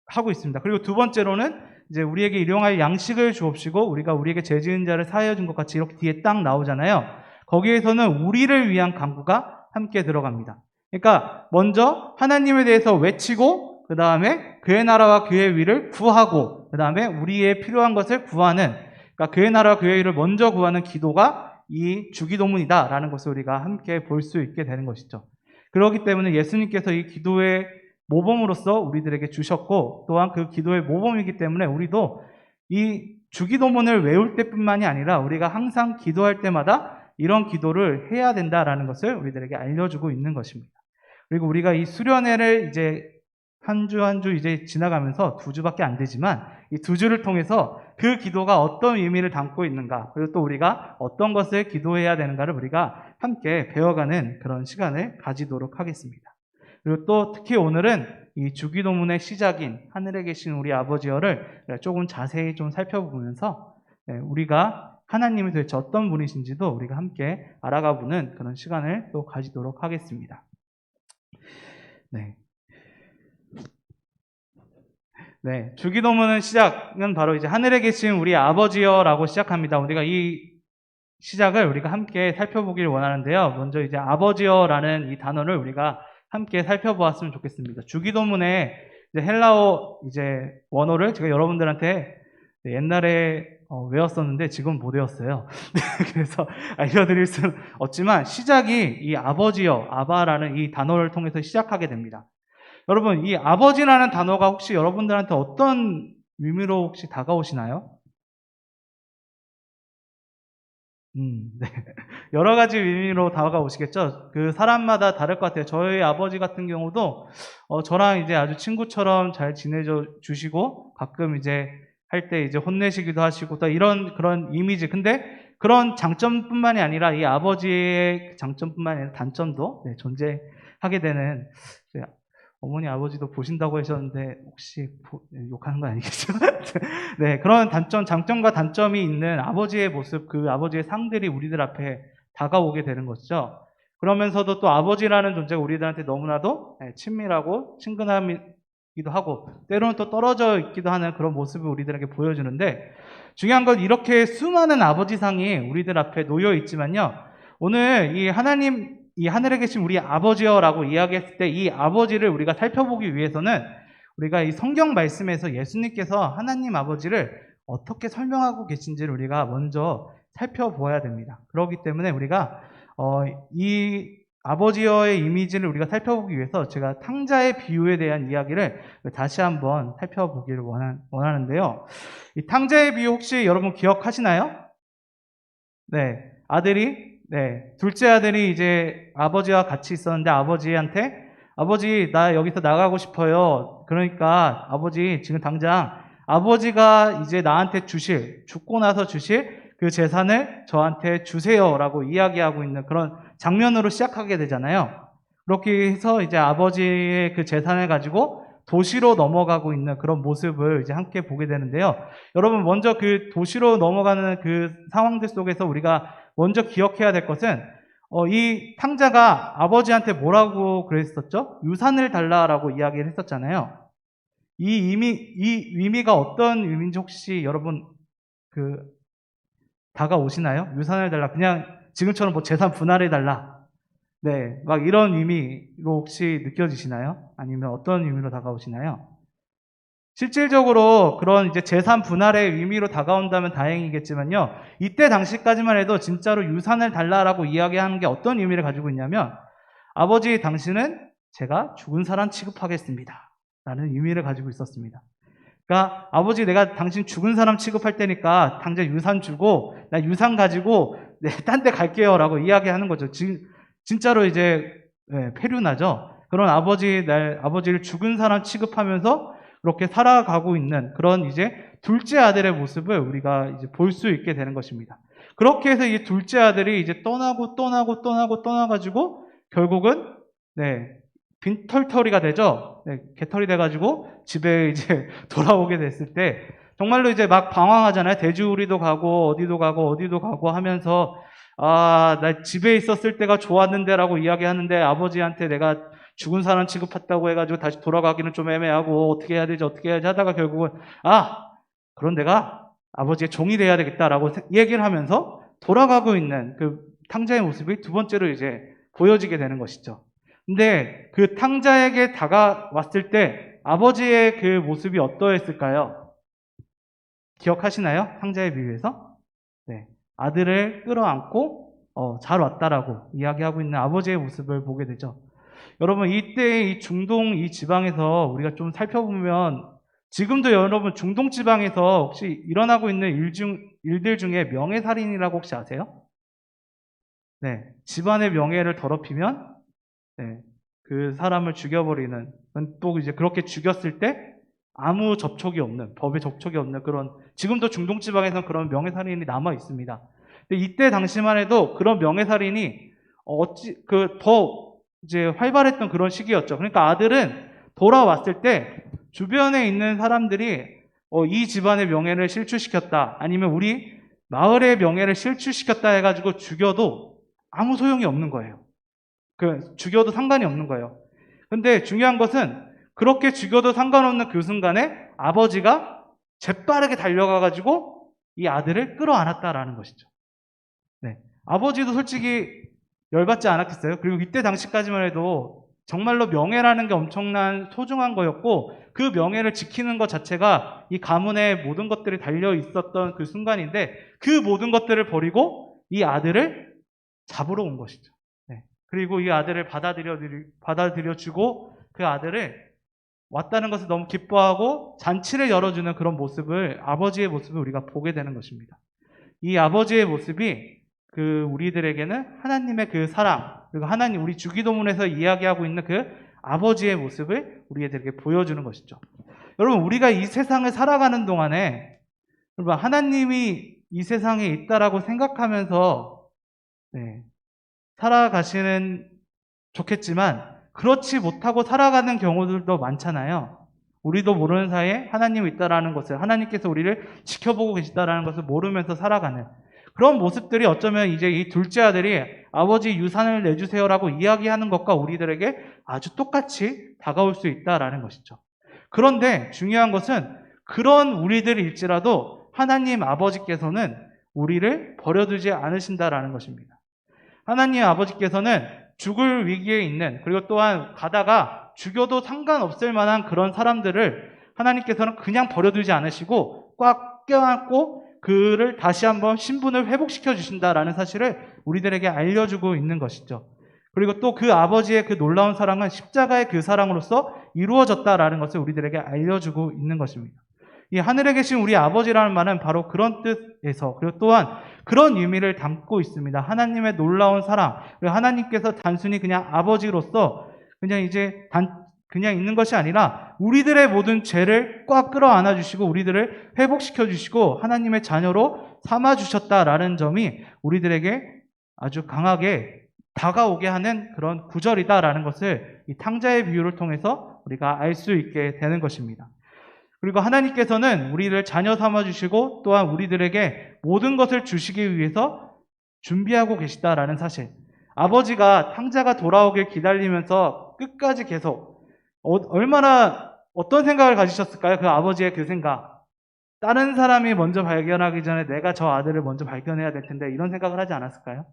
하고 있습니다. 그리고 두 번째로는 이제 우리에게 일용할 양식을 주옵시고 우리가 우리에게 죄 지은 자를 사하여 준 것 같이, 이렇게 뒤에 딱 나오잖아요. 거기에서는 우리를 위한 간구가 함께 들어갑니다. 그러니까 먼저 하나님에 대해서 외치고, 그 다음에 그의 나라와 그의 위를 구하고, 그 다음에 우리의 필요한 것을 구하는, 그러니까 그의 나라와 그의 위를 먼저 구하는 기도가 이 주기도문이다라는 것을 우리가 함께 볼 수 있게 되는 것이죠. 그렇기 때문에 예수님께서 이 기도의 모범으로서 우리들에게 주셨고, 또한 그 기도의 모범이기 때문에 우리도 이 주기도문을 외울 때뿐만이 아니라 우리가 항상 기도할 때마다 이런 기도를 해야 된다라는 것을 우리들에게 알려주고 있는 것입니다. 그리고 우리가 이 수련회를 이제 한 주 한 주 이제 지나가면서 2주밖에 안 되지만, 이 2주를 통해서 그 기도가 어떤 의미를 담고 있는가, 그리고 또 우리가 어떤 것을 기도해야 되는가를 우리가 함께 배워가는 그런 시간을 가지도록 하겠습니다. 그리고 또 특히 오늘은 이 주기도문의 시작인 하늘에 계신 우리 아버지여를 조금 자세히 좀 살펴보면서 우리가 하나님이 도대체 어떤 분이신지도 우리가 함께 알아가보는 그런 시간을 또 가지도록 하겠습니다. 주기도문의 시작은 바로 이제 하늘에 계신 우리 아버지여라고 시작합니다. 우리가 이 시작을 우리가 함께 살펴보길 원하는데요. 먼저 이제 아버지여라는 이 단어를 우리가 함께 살펴보았으면 좋겠습니다. 주기도문의 이제 헬라어 이제 원어를 제가 여러분들한테 옛날에 외웠었는데 지금 못 외웠어요. 그래서 알려드릴 수는 없지만, 시작이 이 아버지여, 아바라는 이 단어를 통해서 시작하게 됩니다. 여러분, 이 아버지라는 단어가 혹시 여러분들한테 어떤 의미로 혹시 다가오시나요? 여러 가지 의미로 다가오시겠죠? 그 사람마다 다를 것 같아요. 저희 아버지 같은 경우도 저랑 이제 아주 친구처럼 잘 지내줘 주시고, 가끔 이제 할 때 이제 혼내시기도 하시고, 또 이런 그런 이미지. 근데 그런 장점뿐만이 아니라 이 아버지의 장점뿐만 아니라 단점도 존재하게 되는, 어머니 아버지도 보신다고 하셨는데 혹시 욕하는 거 아니겠죠? 네, 그런 장점과 단점이 있는 아버지의 모습, 그 아버지의 상들이 우리들 앞에 다가오게 되는 것이죠. 그러면서도 또 아버지라는 존재가 우리들한테 너무나도 친밀하고 친근함이기도 하고 때로는 또 떨어져 있기도 하는 그런 모습을 우리들에게 보여주는데, 중요한 건 이렇게 수많은 아버지상이 우리들 앞에 놓여 있지만요, 오늘 이 하나님, 이 하늘에 계신 우리 아버지여라고 이야기했을 때 이 아버지를 우리가 살펴보기 위해서는 우리가 이 성경 말씀에서 예수님께서 하나님 아버지를 어떻게 설명하고 계신지를 우리가 먼저 살펴보아야 됩니다. 그렇기 때문에 우리가 이 아버지여의 이미지를 우리가 살펴보기 위해서 제가 탕자의 비유에 대한 이야기를 다시 한번 살펴보기를 원하는데요. 이 탕자의 비유 혹시 여러분 기억하시나요? 네, 둘째 아들이 이제 아버지와 같이 있었는데 아버지한테 아버지 나 여기서 나가고 싶어요. 그러니까 아버지 지금 당장 아버지가 이제 나한테 죽고 나서 주실 그 재산을 저한테 주세요라고 이야기하고 있는 그런 장면으로 시작하게 되잖아요. 그렇게 해서 이제 아버지의 그 재산을 가지고 도시로 넘어가고 있는 그런 모습을 이제 함께 보게 되는데요. 여러분 먼저 그 도시로 넘어가는 그 상황들 속에서 우리가 먼저 기억해야 될 것은 이 탕자가 아버지한테 뭐라고 그랬었죠? 유산을 달라라고 이야기를 했었잖아요. 이 의미가 어떤 의미인지 혹시 여러분 다가오시나요? 유산을 달라. 그냥 지금처럼 뭐 재산 분할해 달라. 네, 막 이런 의미로 혹시 느껴지시나요? 아니면 어떤 의미로 다가오시나요? 실질적으로 그런 이제 재산 분할의 의미로 다가온다면 다행이겠지만요. 이때 당시까지만 해도 진짜로 유산을 달라라고 이야기하는 게 어떤 의미를 가지고 있냐면, 아버지 당신은 제가 죽은 사람 취급하겠습니다 라는 의미를 가지고 있었습니다. 그러니까 아버지 내가 당신 죽은 사람 취급할 테니까 당장 유산 주고 나 유산 가지고 딴 데 갈게요 라고 이야기하는 거죠. 진짜로 이제 폐륜하죠. 그런 아버지를 죽은 사람 취급하면서 그렇게 살아가고 있는 그런 이제 둘째 아들의 모습을 우리가 이제 볼 수 있게 되는 것입니다. 그렇게 해서 이 둘째 아들이 이제 떠나가지고 결국은 빈털터리가 되죠. 개털이 돼가지고 집에 이제 돌아오게 됐을 때 정말로 이제 막 방황하잖아요. 돼지우리도 가고 어디도 가고 하면서 나 집에 있었을 때가 좋았는데라고 이야기하는데 아버지한테 내가 죽은 사람 취급했다고 해가지고 다시 돌아가기는 좀 애매하고 어떻게 해야 되지 하다가 결국은 그런 내가 아버지의 종이 돼야 되겠다라고 얘기를 하면서 돌아가고 있는 그 탕자의 모습이 두 번째로 이제 보여지게 되는 것이죠. 근데 그 탕자에게 다가왔을 때 아버지의 그 모습이 어떠했을까요? 기억하시나요? 탕자의 비유에서? 네. 아들을 끌어안고 잘 왔다라고 이야기하고 있는 아버지의 모습을 보게 되죠. 여러분 이때 이 중동 이 지방에서 우리가 좀 살펴보면 지금도 여러분 중동 지방에서 혹시 일어나고 있는 일들 중에 명예살인이라고 혹시 아세요? 네. 집안의 명예를 더럽히면 그 사람을 죽여버리는, 또 이제 그렇게 죽였을 때 아무 접촉이 없는, 법에 접촉이 없는 그런, 지금도 중동 지방에서는 그런 명예살인이 남아 있습니다. 근데 이때 당시만 해도 그런 명예살인이 더 이제 활발했던 그런 시기였죠. 그러니까 아들은 돌아왔을 때 주변에 있는 사람들이 이 집안의 명예를 실추시켰다, 아니면 우리 마을의 명예를 실추시켰다 해가지고 죽여도 아무 소용이 없는 거예요. 죽여도 상관이 없는 거예요. 근데 중요한 것은 그렇게 죽여도 상관없는 그 순간에 아버지가 재빠르게 달려가가지고 이 아들을 끌어안았다라는 것이죠. 네. 아버지도 솔직히 열받지 않았겠어요? 그리고 이때 당시까지만 해도 정말로 명예라는 게 엄청난 소중한 거였고 그 명예를 지키는 것 자체가 이 가문의 모든 것들이 달려 있었던 그 순간인데 그 모든 것들을 버리고 이 아들을 잡으러 온 것이죠. 그리고 이 아들을 받아들여주고 그 아들을 왔다는 것을 너무 기뻐하고 잔치를 열어주는 그런 모습을, 아버지의 모습을 우리가 보게 되는 것입니다. 이 아버지의 모습이 우리들에게는 하나님의 그 사랑, 그리고 하나님, 우리 주기도문에서 이야기하고 있는 그 아버지의 모습을 우리들에게 보여주는 것이죠. 여러분, 우리가 이 세상을 살아가는 동안에 여러분, 하나님이 이 세상에 있다라고 생각하면서 살아가시는 좋겠지만 그렇지 못하고 살아가는 경우들도 많잖아요. 우리도 모르는 사이에 하나님이 있다라는 것을, 하나님께서 우리를 지켜보고 계시다라는 것을 모르면서 살아가는 그런 모습들이 어쩌면 이제 이 둘째 아들이 아버지 유산을 내주세요라고 이야기하는 것과 우리들에게 아주 똑같이 다가올 수 있다라는 것이죠. 그런데 중요한 것은 그런 우리들일지라도 하나님 아버지께서는 우리를 버려두지 않으신다라는 것입니다. 하나님 아버지께서는 죽을 위기에 있는, 그리고 또한 가다가 죽여도 상관없을 만한 그런 사람들을 하나님께서는 그냥 버려두지 않으시고 꽉 껴안고 그를 다시 한번 신분을 회복시켜 주신다라는 사실을 우리들에게 알려주고 있는 것이죠. 그리고 또 그 아버지의 그 놀라운 사랑은 십자가의 그 사랑으로서 이루어졌다라는 것을 우리들에게 알려주고 있는 것입니다. 이 하늘에 계신 우리 아버지라는 말은 바로 그런 뜻에서, 그리고 또한 그런 의미를 담고 있습니다. 하나님의 놀라운 사랑, 그리고 하나님께서 단순히 그냥 아버지로서 그냥 있는 것이 아니라 우리들의 모든 죄를 꽉 끌어안아 주시고 우리들을 회복시켜 주시고 하나님의 자녀로 삼아 주셨다라는 점이 우리들에게 아주 강하게 다가오게 하는 그런 구절이다라는 것을 이 탕자의 비유를 통해서 우리가 알 수 있게 되는 것입니다. 그리고 하나님께서는 우리를 자녀 삼아 주시고 또한 우리들에게 모든 것을 주시기 위해서 준비하고 계시다라는 사실. 아버지가 탕자가 돌아오길 기다리면서 끝까지 계속 얼마나 어떤 생각을 가지셨을까요? 그 아버지의 그 생각. 다른 사람이 먼저 발견하기 전에 내가 저 아들을 먼저 발견해야 될 텐데 이런 생각을 하지 않았을까요?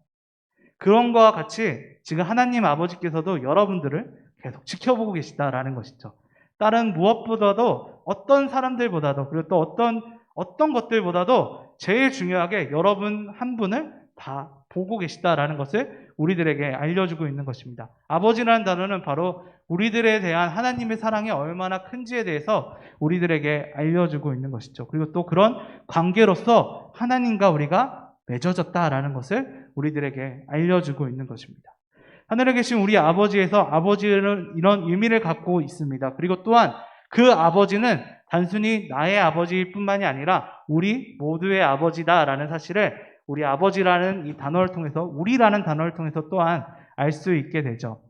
그런 거와 같이 지금 하나님 아버지께서도 여러분들을 계속 지켜보고 계시다라는 것이죠. 다른 무엇보다도 어떤 사람들보다도 그리고 또 어떤 것들보다도 제일 중요하게 여러분 한 분을 다 보고 계시다라는 것을 우리들에게 알려주고 있는 것입니다. 아버지라는 단어는 바로 우리들에 대한 하나님의 사랑이 얼마나 큰지에 대해서 우리들에게 알려주고 있는 것이죠. 그리고 또 그런 관계로서 하나님과 우리가 맺어졌다라는 것을 우리들에게 알려주고 있는 것입니다. 하늘에 계신 우리 아버지에서 아버지는 이런 의미를 갖고 있습니다. 그리고 또한 그 아버지는 단순히 나의 아버지일 뿐만이 아니라 우리 모두의 아버지다라는 사실을 우리 아버지라는 이 단어를 통해서, 우리라는 단어를 통해서 또한 알 수 있게 되죠.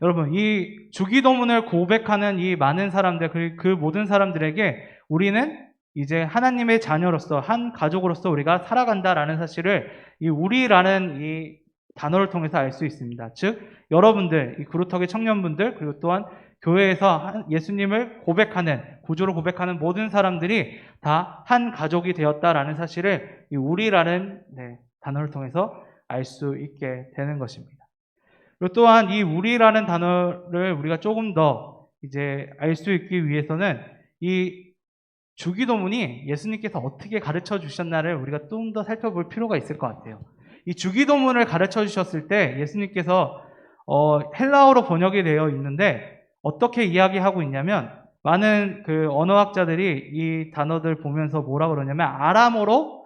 여러분, 이 주기도문을 고백하는 이 많은 사람들, 그 모든 사람들에게 우리는 이제 하나님의 자녀로서, 한 가족으로서 우리가 살아간다라는 사실을 이 우리라는 이 단어를 통해서 알 수 있습니다. 즉, 여러분들, 이 그루터기 청년분들, 그리고 또한 교회에서 예수님을 고백하는, 구주로 고백하는 모든 사람들이 다 한 가족이 되었다라는 사실을 이 우리라는 단어를 통해서 알 수 있게 되는 것입니다. 그리고 또한 이 우리라는 단어를 우리가 조금 더 이제 알 수 있기 위해서는 이 주기도문이 예수님께서 어떻게 가르쳐 주셨나를 우리가 좀 더 살펴볼 필요가 있을 것 같아요. 이 주기도문을 가르쳐 주셨을 때 예수님께서 헬라어로 번역이 되어 있는데 어떻게 이야기하고 있냐면 많은 그 언어학자들이 이 단어들 보면서 뭐라 그러냐면 아람어로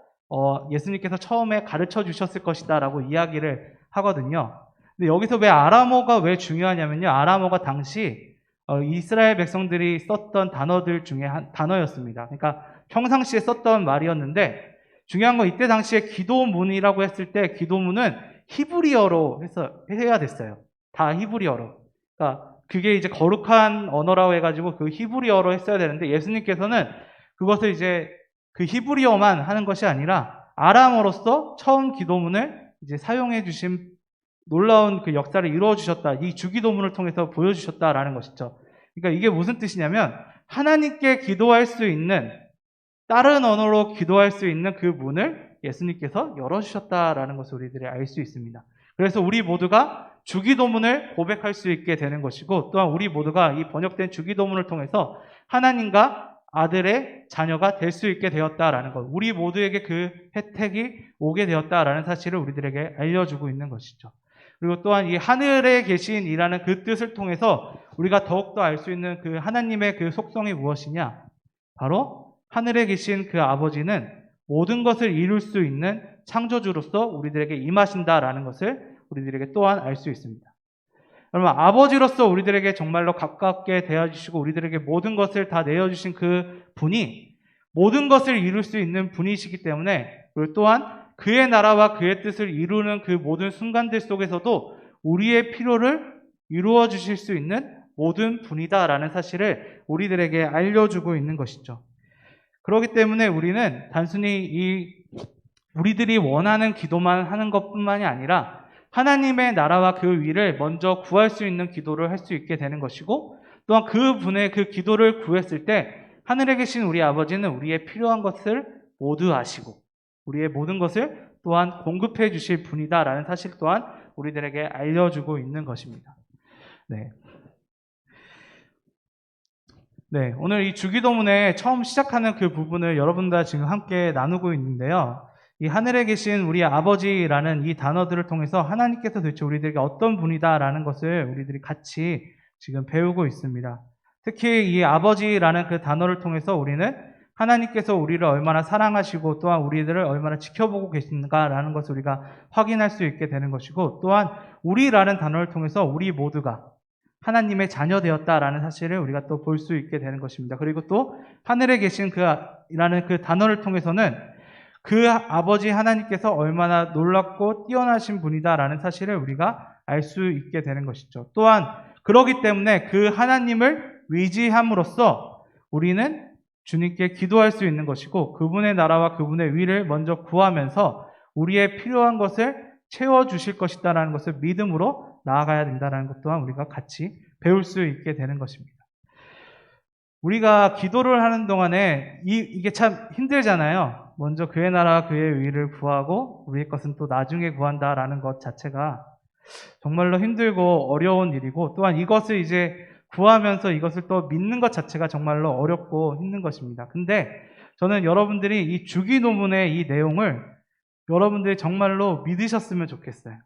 예수님께서 처음에 가르쳐 주셨을 것이다라고 이야기를 하거든요. 근데 여기서 왜 아람어가 왜 중요하냐면요. 아람어가 당시 이스라엘 백성들이 썼던 단어들 중에 한 단어였습니다. 그러니까 평상시에 썼던 말이었는데 중요한 건 이때 당시에 기도문이라고 했을 때 기도문은 히브리어로 해야 됐어요. 다 히브리어로. 그러니까 그게 이제 거룩한 언어라고 해가지고 그 히브리어로 했어야 되는데 예수님께서는 그것을 이제 그 히브리어만 하는 것이 아니라 아람어로서 처음 기도문을 이제 사용해 주신 놀라운 그 역사를 이루어 주셨다. 이 주기도문을 통해서 보여주셨다라는 것이죠. 그러니까 이게 무슨 뜻이냐면 하나님께 기도할 수 있는, 다른 언어로 기도할 수 있는 그 문을 예수님께서 열어주셨다라는 것을 우리들이 알 수 있습니다. 그래서 우리 모두가 주기도문을 고백할 수 있게 되는 것이고 또한 우리 모두가 이 번역된 주기도문을 통해서 하나님과 아들의 자녀가 될 수 있게 되었다라는 것, 우리 모두에게 그 혜택이 오게 되었다라는 사실을 우리들에게 알려주고 있는 것이죠. 그리고 또한 이 하늘에 계신 이라는 그 뜻을 통해서 우리가 더욱더 알 수 있는 그 하나님의 그 속성이 무엇이냐? 바로 하늘에 계신 그 아버지는 모든 것을 이룰 수 있는 창조주로서 우리들에게 임하신다라는 것을 우리들에게 또한 알 수 있습니다. 여러분, 아버지로서 우리들에게 정말로 가깝게 대해주시고 우리들에게 모든 것을 다 내어주신 그 분이 모든 것을 이룰 수 있는 분이시기 때문에, 그리고 또한 그의 나라와 그의 뜻을 이루는 그 모든 순간들 속에서도 우리의 필요를 이루어 주실 수 있는 모든 분이다라는 사실을 우리들에게 알려주고 있는 것이죠. 그렇기 때문에 우리는 단순히 우리들이 원하는 기도만 하는 것뿐만이 아니라 하나님의 나라와 그 위를 먼저 구할 수 있는 기도를 할 수 있게 되는 것이고, 또한 그분의 그 기도를 구했을 때 하늘에 계신 우리 아버지는 우리의 필요한 것을 모두 아시고 우리의 모든 것을 또한 공급해 주실 분이다라는 사실 또한 우리들에게 알려주고 있는 것입니다. 네. 네, 오늘 이 주기도문에 처음 시작하는 그 부분을 여러분과 지금 함께 나누고 있는데요. 이 하늘에 계신 우리 아버지라는 이 단어들을 통해서 하나님께서 도대체 우리들에게 어떤 분이다라는 것을 우리들이 같이 지금 배우고 있습니다. 특히 이 아버지라는 그 단어를 통해서 우리는 하나님께서 우리를 얼마나 사랑하시고 또한 우리들을 얼마나 지켜보고 계신가라는 것을 우리가 확인할 수 있게 되는 것이고, 또한 우리라는 단어를 통해서 우리 모두가 하나님의 자녀되었다라는 사실을 우리가 또 볼 수 있게 되는 것입니다. 그리고 또 하늘에 계신 그라는 그 단어를 통해서는 그 아버지 하나님께서 얼마나 놀랍고 뛰어나신 분이다라는 사실을 우리가 알 수 있게 되는 것이죠. 또한 그러기 때문에 그 하나님을 의지함으로써 우리는 주님께 기도할 수 있는 것이고, 그분의 나라와 그분의 위를 먼저 구하면서 우리의 필요한 것을 채워주실 것이다라는 것을 믿음으로 나아가야 된다는 것 또한 우리가 같이 배울 수 있게 되는 것입니다. 우리가 기도를 하는 동안에 이게 참 힘들잖아요. 먼저 그의 나라와 그의 위를 구하고 우리의 것은 또 나중에 구한다라는 것 자체가 정말로 힘들고 어려운 일이고, 또한 이것을 이제 구하면서 이것을 또 믿는 것 자체가 정말로 어렵고 힘든 것입니다. 근데 저는 여러분들이 이 주기도문의 이 내용을 여러분들이 정말로 믿으셨으면 좋겠어요.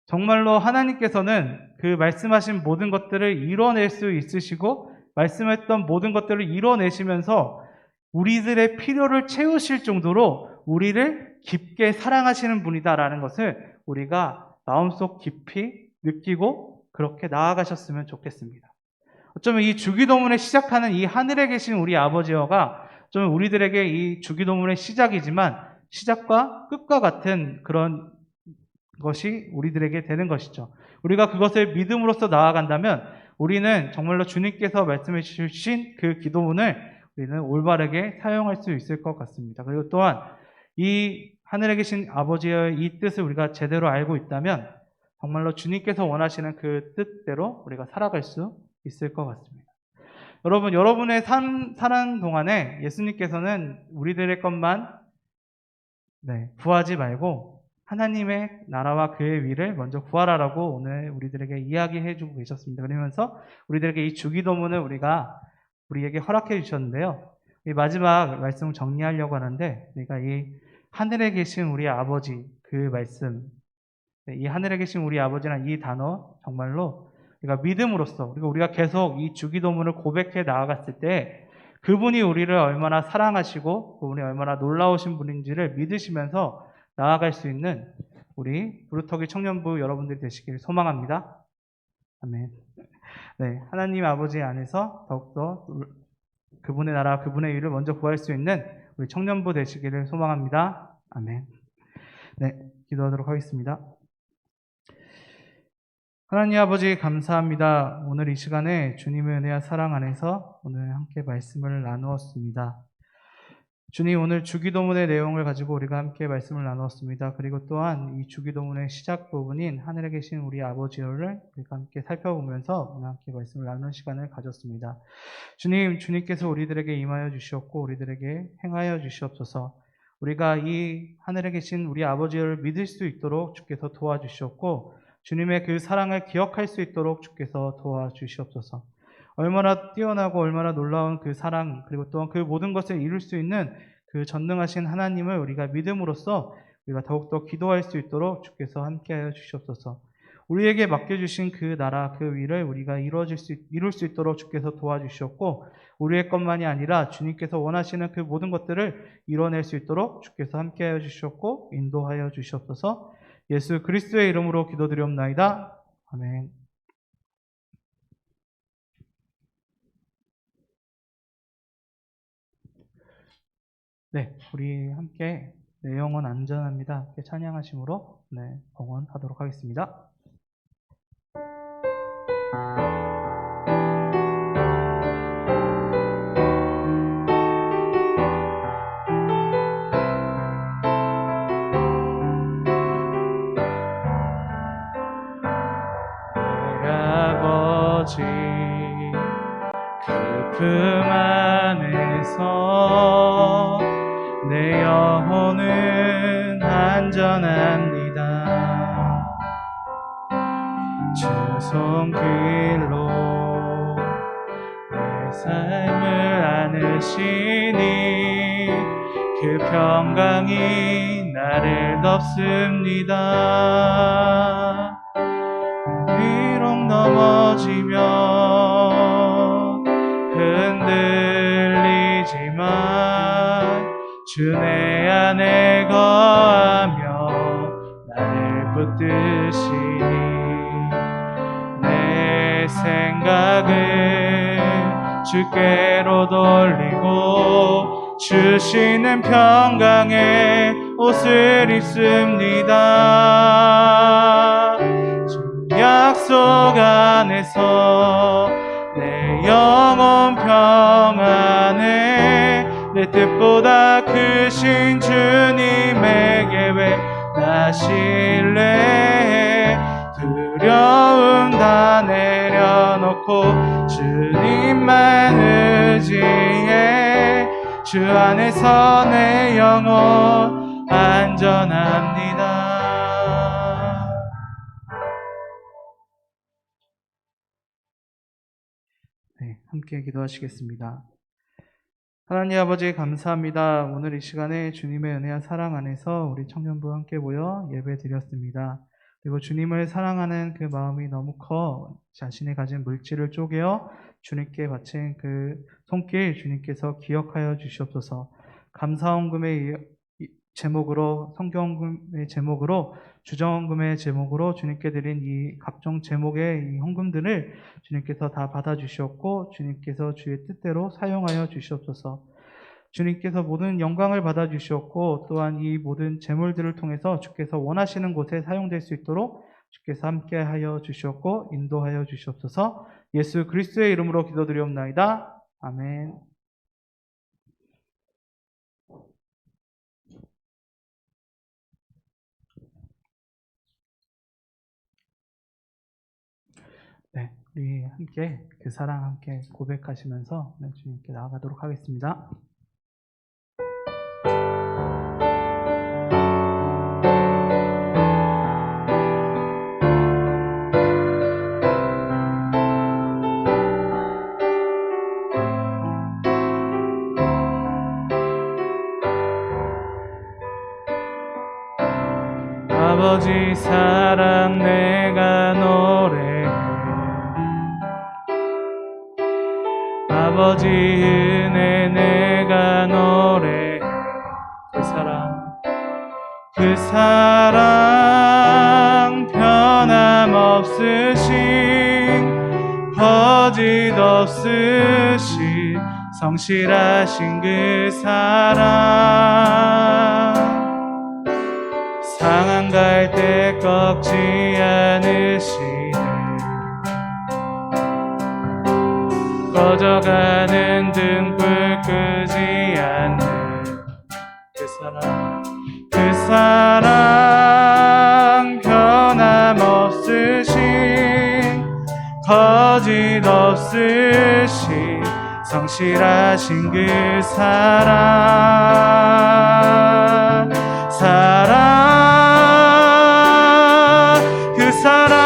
정말로 하나님께서는 그 말씀하신 모든 것들을 이뤄낼 수 있으시고, 말씀했던 모든 것들을 이뤄내시면서 우리들의 필요를 채우실 정도로 우리를 깊게 사랑하시는 분이다라는 것을 우리가 마음속 깊이 느끼고 그렇게 나아가셨으면 좋겠습니다. 어쩌면 이 주기도문에 시작하는 이 하늘에 계신 우리 아버지여가 좀 우리들에게 이 주기도문의 시작이지만 시작과 끝과 같은 그런 것이 우리들에게 되는 것이죠. 우리가 그것을 믿음으로써 나아간다면 우리는 정말로 주님께서 말씀해 주신 그 기도문을 우리는 올바르게 사용할 수 있을 것 같습니다. 그리고 또한 이 하늘에 계신 아버지의 이 뜻을 우리가 제대로 알고 있다면 정말로 주님께서 원하시는 그 뜻대로 우리가 살아갈 수 있을 것 같습니다. 여러분, 여러분의 사는 동안에 예수님께서는 우리들의 것만 구하지 말고 하나님의 나라와 그의 위를 먼저 구하라라고 오늘 우리들에게 이야기해 주고 계셨습니다. 그러면서 우리들에게 이 주기도문을 우리에게 허락해 주셨는데요. 이 마지막 말씀을 정리하려고 하는데, 우리가 이 하늘에 계신 우리 아버지 그 말씀, 이 하늘에 계신 우리 아버지란 이 단어 정말로 우리가 믿음으로써, 그리고 우리가 계속 이 주기도문을 고백해 나아갔을 때 그분이 우리를 얼마나 사랑하시고 그분이 얼마나 놀라우신 분인지를 믿으시면서 나아갈 수 있는 우리 부르터기 청년부 여러분들이 되시기를 소망합니다. 아멘. 네, 하나님 아버지 안에서 더욱더 그분의 나라, 그분의 일을 먼저 구할 수 있는 우리 청년부 되시기를 소망합니다. 아멘. 네, 기도하도록 하겠습니다. 하나님 아버지 감사합니다. 오늘 이 시간에 주님의 은혜와 사랑 안에서 오늘 함께 말씀을 나누었습니다. 주님, 오늘 주기도문의 내용을 가지고 우리가 함께 말씀을 나누었습니다. 그리고 또한 이 주기도문의 시작 부분인 하늘에 계신 우리 아버지를 우리가 함께 살펴보면서 오늘 함께 말씀을 나누는 시간을 가졌습니다. 주님, 주님께서 우리들에게 임하여 주시었고 우리들에게 행하여 주시옵소서. 우리가 이 하늘에 계신 우리 아버지를 믿을 수 있도록 주께서 도와주시었고 주님의 그 사랑을 기억할 수 있도록 주께서 도와주시옵소서. 얼마나 뛰어나고 얼마나 놀라운 그 사랑, 그리고 또한 그 모든 것을 이룰 수 있는 그 전능하신 하나님을 우리가 믿음으로써 우리가 더욱더 기도할 수 있도록 주께서 함께하여 주시옵소서. 우리에게 맡겨주신 그 나라, 그 위를 우리가 이룰 수 있도록 주께서 도와주시었고 우리의 것만이 아니라 주님께서 원하시는 그 모든 것들을 이뤄낼 수 있도록 주께서 함께하여 주시었고 인도하여 주시옵소서. 예수 그리스도의 이름으로 기도드리옵나이다. 아멘. 네, 우리 함께 내 영혼 안전합니다. 함께 찬양하심으로 봉헌하도록 하겠습니다. 아버지 그 품 안에서 내 영혼은 안전합니다. 주 손길로 내 삶을 안으시니 그 평강이 나를 덮습니다. 비록 넘어지며 흔들리지만 주 내 안에 거하며 나를 붙드시니 내 생각을 주께로 돌리고 주시는 평강의 옷을 입습니다. 주 약속 안에서 내 영혼 평안에 내 뜻보다 크신 주님에게 왜 나 신뢰해 두려움 다 내려놓고 주님만 의지해 주 안에서 내 영혼 안전합니다. 네, 함께 기도하시겠습니다. 하나님 아버지 감사합니다. 오늘 이 시간에 주님의 은혜와 사랑 안에서 우리 청년부 함께 모여 예배 드렸습니다. 그리고 주님을 사랑하는 그 마음이 너무 커 자신이 가진 물질을 쪼개어 주님께 바친 그 손길 주님께서 기억하여 주시옵소서. 감사헌금의 제목으로 성경헌금의 제목으로 주정헌금의 제목으로 주님께 드린 이 각종 제목의 이 헌금들을 주님께서 다 받아주시옵고 주님께서 주의 뜻대로 사용하여 주시옵소서. 주님께서 모든 영광을 받아주시옵고 또한 이 모든 제물들을 통해서 주께서 원하시는 곳에 사용될 수 있도록 주께서 함께하여 주시옵고 인도하여 주시옵소서. 예수 그리스도의 이름으로 기도드리옵나이다. 아멘. 네, 우리 함께 그 사랑 함께 고백하시면서 주님께 나아가도록 하겠습니다. 아버지 사랑 내가 노래해 아버지 은혜 내가 노래해 그 사랑 변함없으신 거짓 없으신 성실하신 그 사랑 상한 갈 때 꺾지 않으시네 꺼져가는 등불 끄지 않는 그 사랑 변함없으신 거짓 없으신 성실하신 그 사랑 그 사랑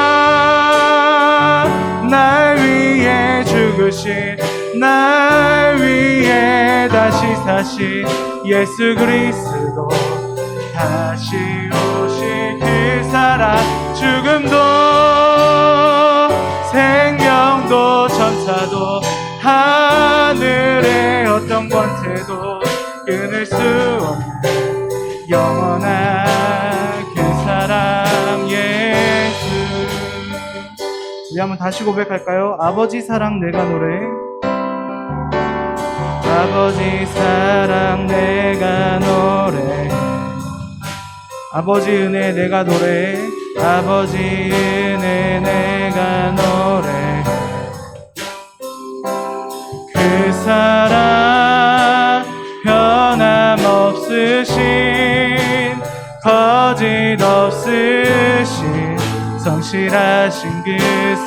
날 위해 죽으신 날 위해 다시 사신 예수 그리스도 다시 오실 그 사랑 죽음도 생명도 천사도 하늘의 어떤 권세도 끊을 수 없는 영원한 그 사랑 예수. 우리 한번 다시 고백할까요? 아버지 사랑 내가 노래해 아버지 사랑 내가 노래해 아버지 은혜 내가 노래해 아버지 은혜 내가 노래해 그 사랑 변함없으신 거짓 없으신 성실 성실하신 그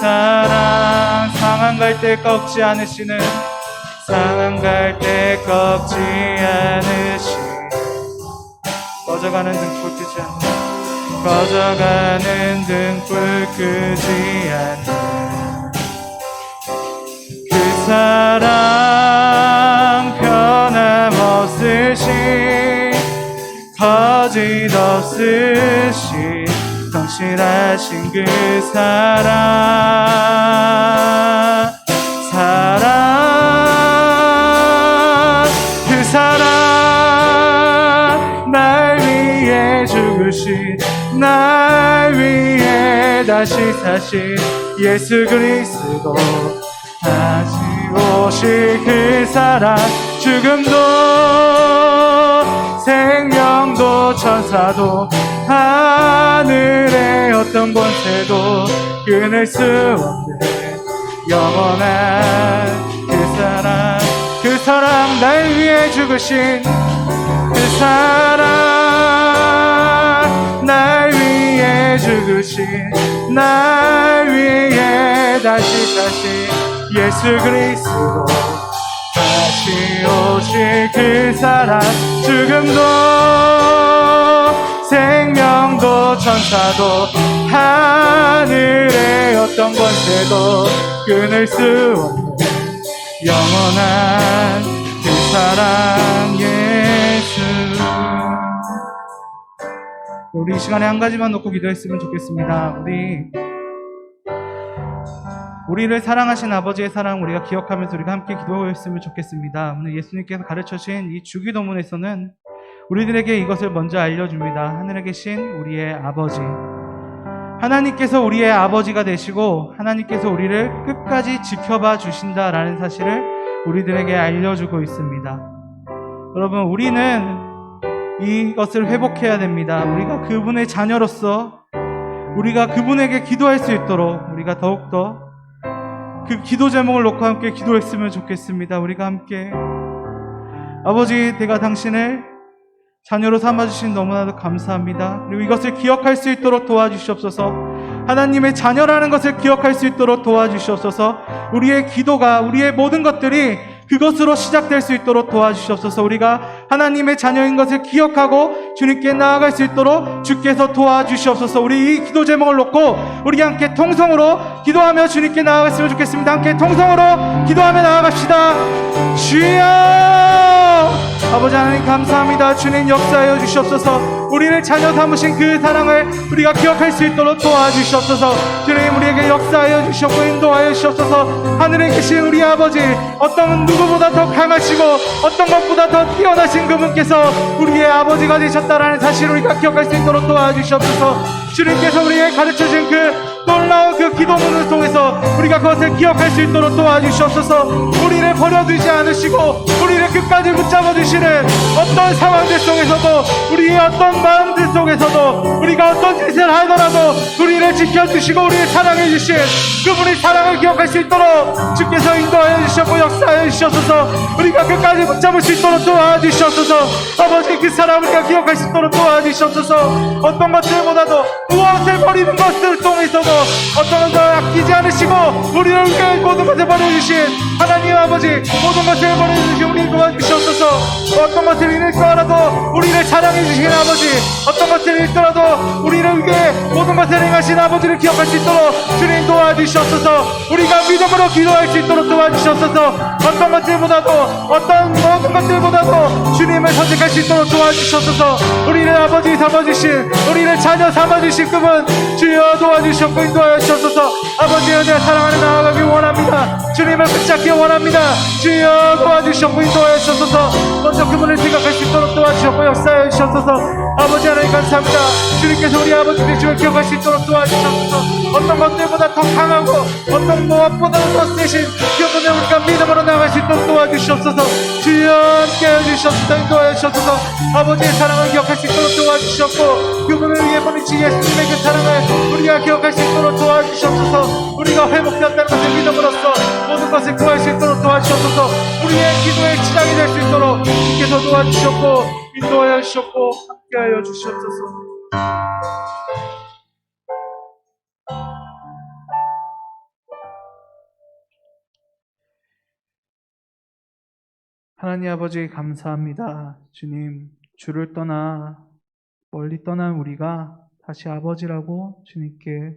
사랑 상한 갈 때 꺾지 않으시는 상한 갈 때 꺾지 않으시 꺼져가는 등불 끄지 않는 꺼져가는 등불 끄지 않는 그 사랑 변함없으신 거짓 없으신 성실하신 그 사랑 그 사랑 날 위해 죽으신 날 위해 다시 사신 예수 그리스도 다시 오실 그 사랑 죽음도 생명도 천사도 하늘의 어떤 권세도 끊을 수 없는 영원한 그 사랑 날 위해 죽으신 그 사랑 날 위해 죽으신 날 위해 다시 사신 예수 그리스도 다시 오실 그 사랑 죽음도 생명도 천사도 하늘의 어떤 권세도 끊을 수 없는 영원한 그 사랑 예수. 우리 이 시간에 한 가지만 놓고 기도했으면 좋겠습니다. 우리를 사랑하신 아버지의 사랑 우리가 기억하면서 우리가 함께 기도했으면 좋겠습니다. 오늘 예수님께서 가르쳐주신 이 주기도문에서는 우리들에게 이것을 먼저 알려줍니다. 하늘에 계신 우리의 아버지, 하나님께서 우리의 아버지가 되시고 하나님께서 우리를 끝까지 지켜봐 주신다라는 사실을 우리들에게 알려주고 있습니다. 여러분, 우리는 이것을 회복해야 됩니다. 우리가 그분의 자녀로서 우리가 그분에게 기도할 수 있도록 우리가 더욱더 그 기도 제목을 놓고 함께 기도했으면 좋겠습니다. 우리가 함께 아버지, 내가 당신을 자녀로 삼아주신 너무나도 감사합니다. 그리고 이것을 기억할 수 있도록 도와주시옵소서. 하나님의 자녀라는 것을 기억할 수 있도록 도와주시옵소서. 우리의 기도가, 우리의 모든 것들이 그것으로 시작될 수 있도록 도와주시옵소서. 우리가 하나님의 자녀인 것을 기억하고 주님께 나아갈 수 있도록 주께서 도와주시옵소서. 우리 이 기도 제목을 놓고 우리 함께 통성으로 기도하며 주님께 나아갔으면 좋겠습니다. 함께 통성으로 기도하며 나아갑시다. 주여, 아버지 하나님 감사합니다. 주님 역사하여 주시옵소서. 우리를 자녀 삼으신 그 사랑을 우리가 기억할 수 있도록 도와주시옵소서. 주님, 우리에게 역사하여 주시옵고 인도하여 주시옵소서. 하늘에 계신 우리 아버지, 어떤 누구보다 더 강하시고 어떤 것보다 더 뛰어나신 그분께서 우리의 아버지가 되셨다라는 사실을 우리가 기억할 수 있도록 도와주시옵소서. 주님께서 우리에게 가르쳐준 그 놀라운 그 기도문을 통해서 우리가 그것을 기억할 수 있도록 도와주시옵소서. 우리를 버려두지 않으시고 우리를 끝까지 붙잡아 주시는 어떤 상황들 속에서도, 우리의 어떤 마음들 속에서도, 우리가 어떤 짓을 하더라도 우리를 지켜주시고 우리를 사랑해 주신 그분의 사랑을 기억할 수 있도록 주께서 인도하여 주시고 역사하여 주시옵소서. 우리가 끝까지 붙잡을 수 있도록 도와주시옵소서. 아버지, 그 사랑 우리가 기억할 수 있도록 도와주시옵소서. 어떤 것들보다도 무엇을 버리는 것을 통해서도 어떤 것을 아끼지 않으시고 우리를 위해 모든 것을 버려주신 하나님 아버지, 모든 것을 버려주신 우리를 도와주시옵소서. 어떤 것을 잃을거라도 우리를 사랑해 주신 아버지, 어떤 것을 잃더라도 우리를 위해 모든 것을 행하신 아버지를 기억할 수 있도록 주님 도와주시옵소서. 우리가 믿음으로 기도할 수 있도록 도와주시옵소서. 어떤 것들보다도, 어떤 모든 것들보다도 주님을 선택할 수 있도록 도와주시옵소서. 우리를 아버지 삼아주신, 우리를 자녀 삼아주신 그분 주여 도와주시옵고 인도하여 주옵소서. 아버지의 은혜 사랑하는 나아가기 원합니다. 주님을 붙잡기 원합니다. 주여 도와주시옵고 인도하여 주옵소서. 먼저 그분을 생각할 수 있도록 도와주시옵고 역사하여 주옵소서. 아버지 하나님 감사합니다. 주님께서 우리 아버지 되심을 기억할 수 있도록 도와주옵소서. 어떤 것들보다 더 강하고 어떤 무엇보다 더 세신 그분을 우리가 믿음으로 나아갈 수 있도록 도와주시옵소서. 주여 함께하여 주시옵소서. 인도하여 주옵소서. 아버지의 사랑을 기억할 수 있도록 도와주시옵고 그분을 위해 보내신 예수님의 그 사랑을 우리가 기억할 수 있도록 도와주시옵소서. 우리가 회복되었다는 것을 믿음으로써 모든 것을 구할 수 있도록 도와주시옵소서. 우리의 기도의 시작이 될 수 있도록 주께서 도와주시옵고 인도하여 주시옵고 함께하여 주시옵소서. 하나님 아버지 감사합니다. 주님, 주를 떠나 멀리 떠난 우리가 다시 아버지라고 주님께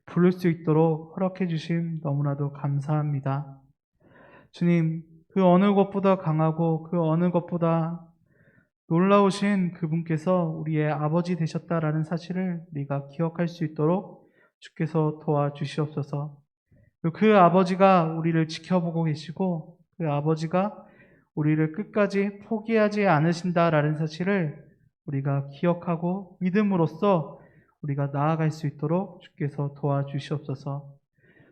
부를 수 있도록 허락해 주심 너무나도 감사합니다. 주님, 그 어느 것보다 강하고 그 어느 것보다 놀라우신 그분께서 우리의 아버지 되셨다라는 사실을 우리가 기억할 수 있도록 주께서 도와주시옵소서. 그 아버지가 우리를 지켜보고 계시고 그 아버지가 우리를 끝까지 포기하지 않으신다라는 사실을 우리가 기억하고 믿음으로써 우리가 나아갈 수 있도록 주께서 도와주시옵소서.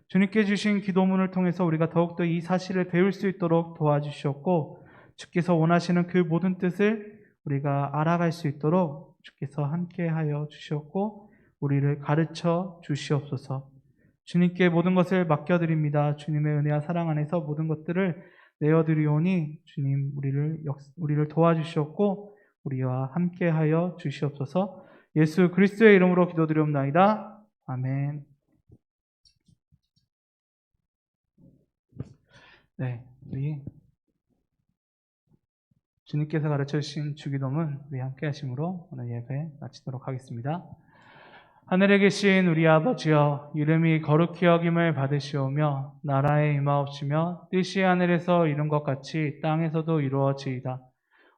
주님께 주신 기도문을 통해서 우리가 더욱더 이 사실을 배울 수 있도록 도와주시옵고 주께서 원하시는 그 모든 뜻을 우리가 알아갈 수 있도록 주께서 함께하여 주시옵고 우리를 가르쳐 주시옵소서. 주님께 모든 것을 맡겨드립니다. 주님의 은혜와 사랑 안에서 모든 것들을 내어드리오니 주님 우리를 도와주시옵고 우리와 함께하여 주시옵소서. 예수 그리스도의 이름으로 기도드리옵나이다. 아멘. 네, 우리 주님께서 가르쳐 주신 주기도문 우리 함께 하심으로 오늘 예배 마치도록 하겠습니다. 하늘에 계신 우리 아버지여, 이름이 거룩히 여김을 받으시오며 나라에 임하옵시며 뜻이 하늘에서 이룬 것 같이 땅에서도 이루어지이다.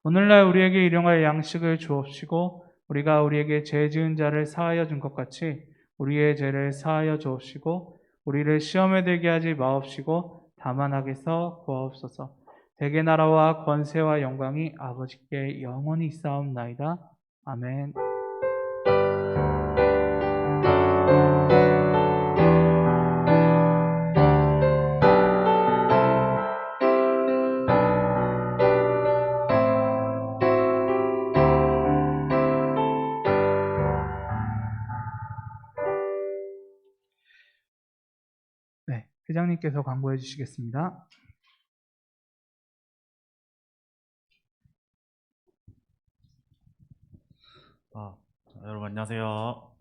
오늘날 우리에게 일용할 양식을 주옵시고 우리가 우리에게 죄 지은 자를 사하여 준 것 같이 우리의 죄를 사하여 주옵시고 우리를 시험에 들게 하지 마옵시고 다만 악에서 구하옵소서. 대개 나라와 권세와 영광이 아버지께 영원히 있사옵나이다. 아멘. 네, 회장님께서 광고해 주시겠습니다. 여러분 안녕하세요.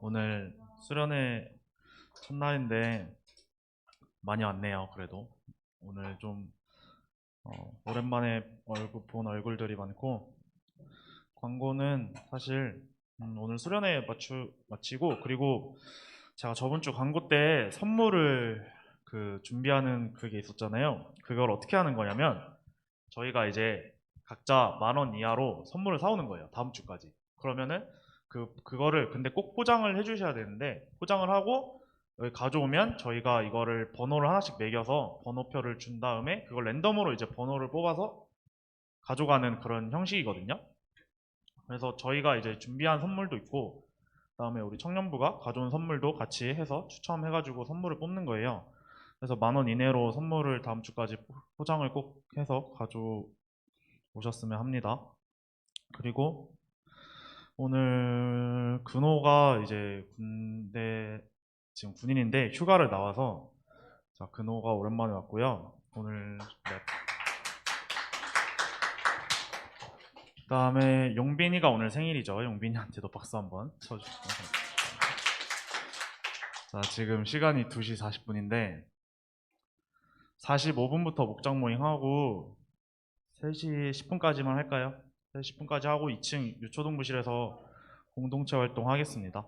오늘 수련회 첫날인데 많이 왔네요. 그래도 오늘 좀 오랜만에 본 얼굴들이 많고, 광고는 사실 오늘 수련회 마치고, 그리고 제가 저번 주 광고 때 선물을 준비하는 그게 있었잖아요. 그걸 어떻게 하는 거냐면 저희가 이제 각자 10,000원 이하로 선물을 사오는 거예요. 다음 주까지. 그러면은 그거를 근데 꼭 포장을 해주셔야 되는데, 포장을 하고 여기 가져오면 저희가 이거를 번호를 하나씩 매겨서 번호표를 준 다음에 그걸 랜덤으로 이제 번호를 뽑아서 가져가는 그런 형식이거든요. 그래서 저희가 이제 준비한 선물도 있고, 그다음에 우리 청년부가 가져온 선물도 같이 해서 추첨해가지고 선물을 뽑는 거예요. 그래서 10,000원 이내로 선물을 다음 주까지 포장을 꼭 해서 가져오셨으면 합니다. 그리고 오늘 근호가 이제 지금 군인인데 휴가를 나와서, 자, 근호가 오랜만에 왔고요. 오늘 그다음에 용빈이가 오늘 생일이죠. 용빈이한테도 박수 한번 쳐주시고. 자, 지금 시간이 2시 40분인데 45분부터 목장 모임하고 3시 10분까지만 할까요? 3시 10분까지 하고 2층 유초동부실에서 공동체 활동 하겠습니다.